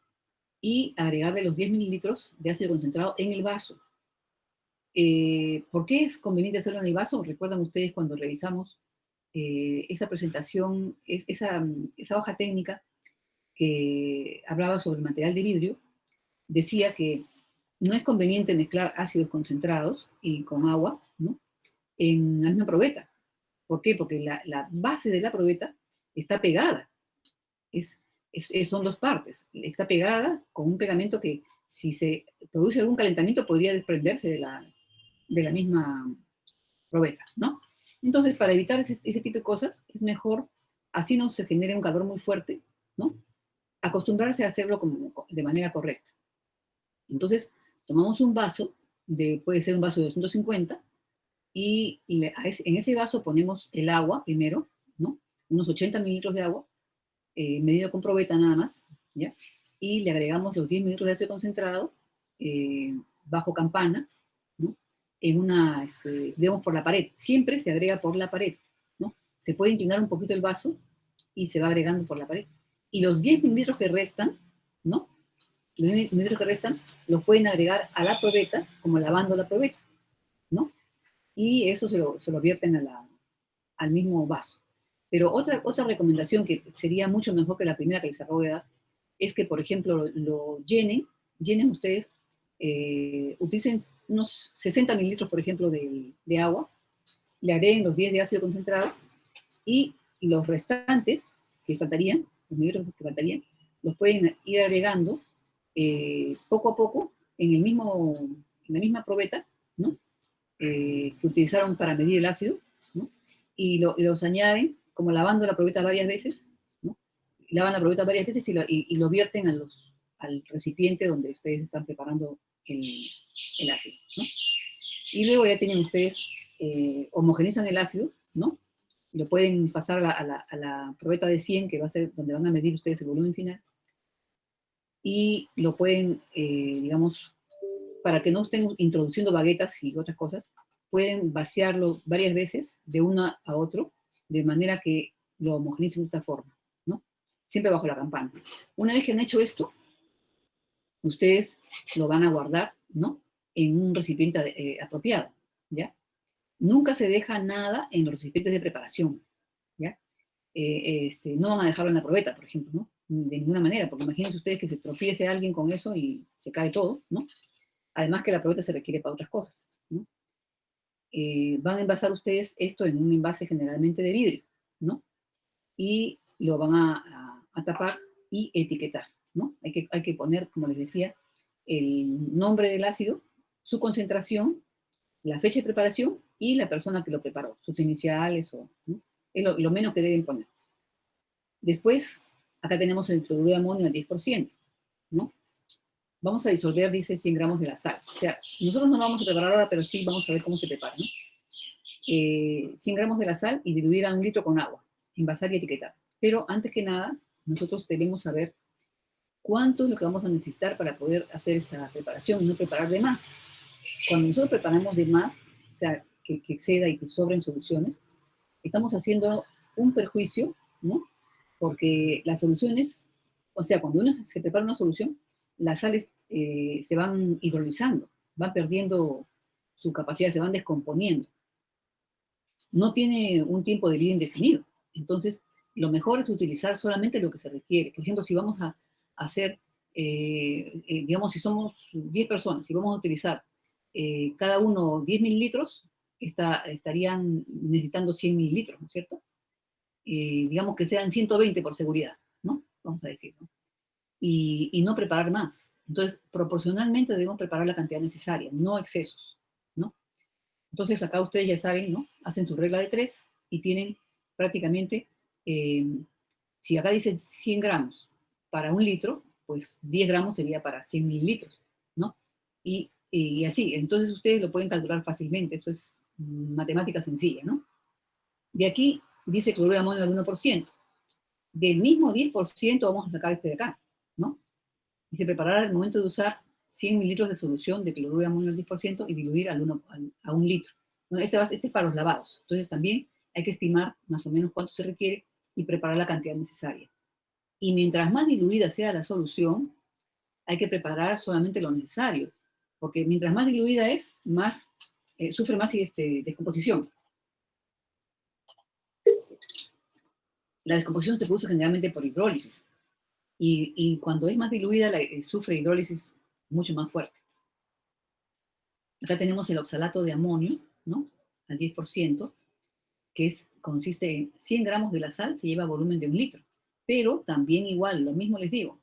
A: y agregarle los 10 mililitros de ácido concentrado en el vaso. ¿Por qué es conveniente hacerlo en el vaso? ¿Recuerdan ustedes cuando revisamos esa presentación, esa hoja técnica que hablaba sobre el material de vidrio? Decía que no es conveniente mezclar ácidos concentrados y con agua, ¿no?, en la misma probeta. ¿Por qué? Porque la base de la probeta está pegada. Son dos partes. Está pegada con un pegamento que, si se produce algún calentamiento, podría desprenderse de la misma probeta, ¿no? Entonces, para evitar ese tipo de cosas, es mejor, así no se genere un calor muy fuerte, ¿no?, acostumbrarse a hacerlo de manera correcta. Entonces, tomamos un vaso, puede ser un vaso de 250, y en ese vaso ponemos el agua primero, ¿no?, unos 80 mililitros de agua, medido con probeta nada más, ¿ya? Y le agregamos los 10 mililitros de ácido concentrado, bajo campana, ¿no?, digamos, por la pared. Siempre se agrega por la pared, ¿no? Se puede inclinar un poquito el vaso y se va agregando por la pared. Y los 10 mililitros que restan, ¿no?, los 10 mililitros que restan los pueden agregar a la probeta, como lavando la probeta, ¿no? Y eso se lo vierten al mismo vaso. Pero otra recomendación que sería mucho mejor que la primera que les acabo de dar, es que, por ejemplo, lo llenen ustedes, utilicen unos 60 mililitros, por ejemplo, de agua, le agreguen los 10 de ácido concentrado, y los restantes que faltarían, los mililitros que faltarían, los pueden ir agregando poco a poco en la misma probeta, ¿no?, que utilizaron para medir el ácido, ¿no?, y los añaden, como lavando la probeta varias veces, ¿no? Lavan la probeta varias veces y lo vierten al recipiente donde ustedes están preparando el ácido, ¿no? Y luego ya tienen ustedes, homogenizan el ácido, ¿no? Lo pueden pasar a la probeta de 100, que va a ser donde van a medir ustedes el volumen final, y lo pueden, digamos, para que no estén introduciendo baguetas y otras cosas, pueden vaciarlo varias veces de uno a otro, de manera que lo homogenicen de esta forma, ¿no? Siempre bajo la campana. Una vez que han hecho esto, ustedes lo van a guardar, ¿no?, en un recipiente apropiado, ¿ya? Nunca se deja nada en los recipientes de preparación, ¿ya? No van a dejarlo en la probeta, por ejemplo, ¿no? De ninguna manera, porque imagínense ustedes que se tropiece alguien con eso y se cae todo, ¿no? Además que la probeta se requiere para otras cosas, ¿no? Van a envasar ustedes esto en un envase generalmente de vidrio, ¿no? Y lo van a tapar y etiquetar, ¿no? Hay que poner, como les decía, el nombre del ácido, su concentración, la fecha de preparación y la persona que lo preparó, sus iniciales, ¿no? Es lo menos que deben poner. Después, acá tenemos el cloruro de amonio al 10%, ¿no? Vamos a disolver, dice, 100 gramos de la sal. O sea, nosotros no lo vamos a preparar ahora, pero sí vamos a ver cómo se prepara, ¿no? 100 gramos de la sal y diluir a 1 litro con agua, envasar y etiquetar. Pero antes que nada, nosotros debemos saber cuánto es lo que vamos a necesitar para poder hacer esta preparación y no preparar de más. Cuando nosotros preparamos de más, o sea, que exceda y que sobren soluciones, estamos haciendo un perjuicio, ¿no? Porque las soluciones, o sea, cuando uno se prepara una solución, las sales se van hidrolizando, van perdiendo su capacidad, se van descomponiendo. No tiene un tiempo de vida indefinido. Entonces, lo mejor es utilizar solamente lo que se requiere. Por ejemplo, si vamos a hacer, digamos, si somos 10 personas y vamos a utilizar cada uno 10 mililitros, estarían necesitando 100 mililitros, ¿no es cierto? Digamos que sean 120 por seguridad, ¿no? Vamos a decir, ¿no? Y no preparar más. Entonces, proporcionalmente debemos preparar la cantidad necesaria, no excesos, ¿no? Entonces, acá ustedes ya saben, ¿no? Hacen su regla de 3 y tienen prácticamente, si acá dice 100 gramos para 1 litro, pues 10 gramos sería para 100 mililitros, ¿no? Y así, entonces ustedes lo pueden calcular fácilmente, esto es matemática sencilla, ¿no? De aquí dice cloruro de amonio al 1%. Del mismo 10% vamos a sacar este de acá, ¿no? Y se preparará al momento de usar 100 mililitros de solución de cloruro de amonio al 10% y diluir a 1 litro. Bueno, este es para los lavados. Entonces también hay que estimar más o menos cuánto se requiere y preparar la cantidad necesaria. Y mientras más diluida sea la solución, hay que preparar solamente lo necesario, porque mientras más diluida es, más sufre más descomposición. La descomposición se produce generalmente por hidrólisis, y cuando es más diluida, sufre hidrólisis mucho más fuerte. Acá tenemos el oxalato de amonio, ¿no? Al 10%, que consiste en 100 gramos de la sal, se lleva volumen de 1 litro. Pero también igual, lo mismo les digo,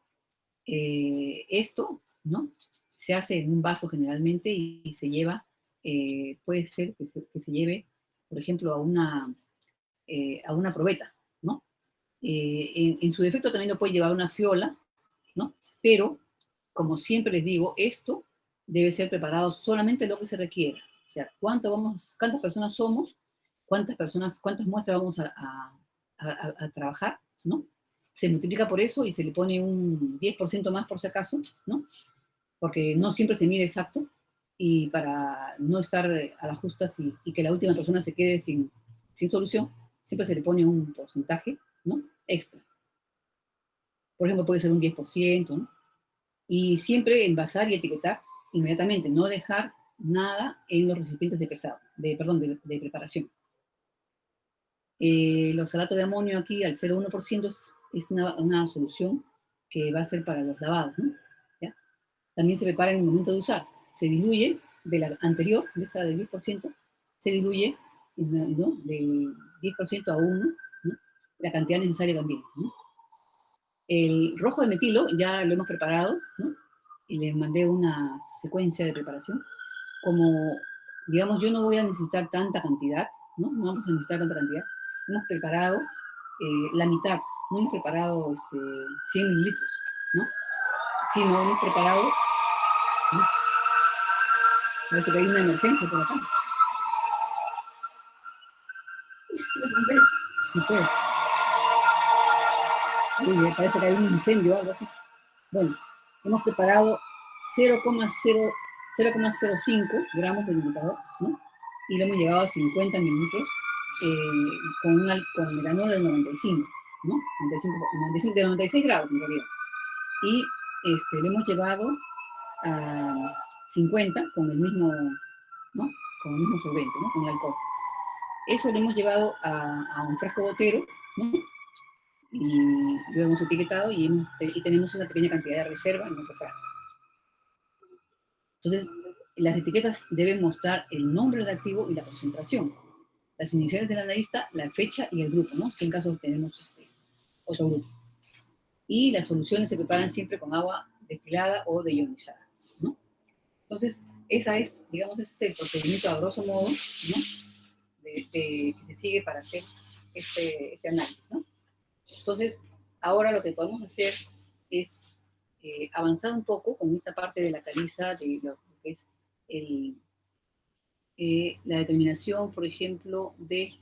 A: esto, ¿no? Se hace en un vaso generalmente y se lleva, puede ser que se lleve, por ejemplo, a una probeta, ¿no? En su defecto también lo puede llevar una fiola, ¿no? Pero, como siempre les digo, esto debe ser preparado solamente lo que se requiere. O sea, cuántas personas somos, cuántas muestras vamos a trabajar, ¿no? Se multiplica por eso y se le pone un 10% más por si acaso, ¿no? Porque no siempre se mide exacto, y para no estar a las justas y que la última persona se quede sin solución, siempre se le pone un porcentaje, ¿no? Extra. Por ejemplo, puede ser un 10%, ¿no? Y siempre envasar y etiquetar inmediatamente, no dejar nada en los recipientes de preparación. El oxalato de amonio aquí al 0,1% es una solución que va a ser para los lavados, ¿no? ¿Ya? También se prepara en el momento de usar. Se diluye de la anterior, de esta del 10%, se diluye, ¿no? Del 10% a 1, ¿no? La cantidad necesaria también, ¿no? El rojo de metilo ya lo hemos preparado, ¿no? Y le mandé una secuencia de preparación. Como, digamos, yo no voy a necesitar tanta cantidad, ¿no? No vamos a necesitar tanta cantidad. Hemos preparado la mitad, no hemos preparado 100 mililitros, ¿no? Sino hemos preparado, ¿no? Parece que hay una emergencia por acá. Sí, pues. Uy, parece que hay un incendio o algo así. Bueno, hemos preparado 0,05 gramos de indicador, ¿no? Y lo hemos llevado a 50 mililitros con metanol del 95, ¿no? 95, de 96 grados en realidad. Y lo hemos llevado a 50 con el mismo, ¿no? Con el mismo solvente, ¿no? Con el alcohol. Eso lo hemos llevado a un frasco gotero, ¿no? Y lo hemos etiquetado y tenemos una pequeña cantidad de reserva en nuestro frasco. Entonces, las etiquetas deben mostrar el nombre del activo y la concentración, las iniciales del analista, la fecha y el grupo, ¿no? Si en caso tenemos otro grupo. Y las soluciones se preparan siempre con agua destilada o deionizada, ¿no? Entonces, ese es el procedimiento a grosso modo, ¿no? Que se sigue para hacer este análisis, ¿no? Entonces, ahora lo que podemos hacer es avanzar un poco con esta parte de la caliza, de lo que es la determinación, por ejemplo, de,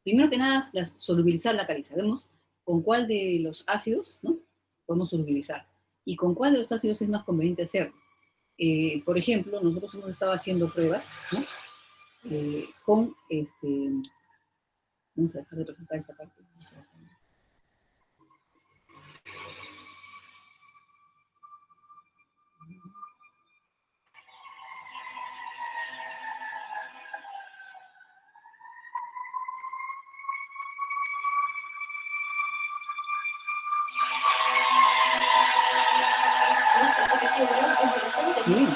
A: primero que nada, solubilizar la caliza. Vemos con cuál de los ácidos, ¿no? Podemos solubilizar y con cuál de los ácidos es más conveniente hacerlo. Por ejemplo, nosotros hemos estado haciendo pruebas, ¿no? Con vamos a dejar de presentar esta parte. Sí,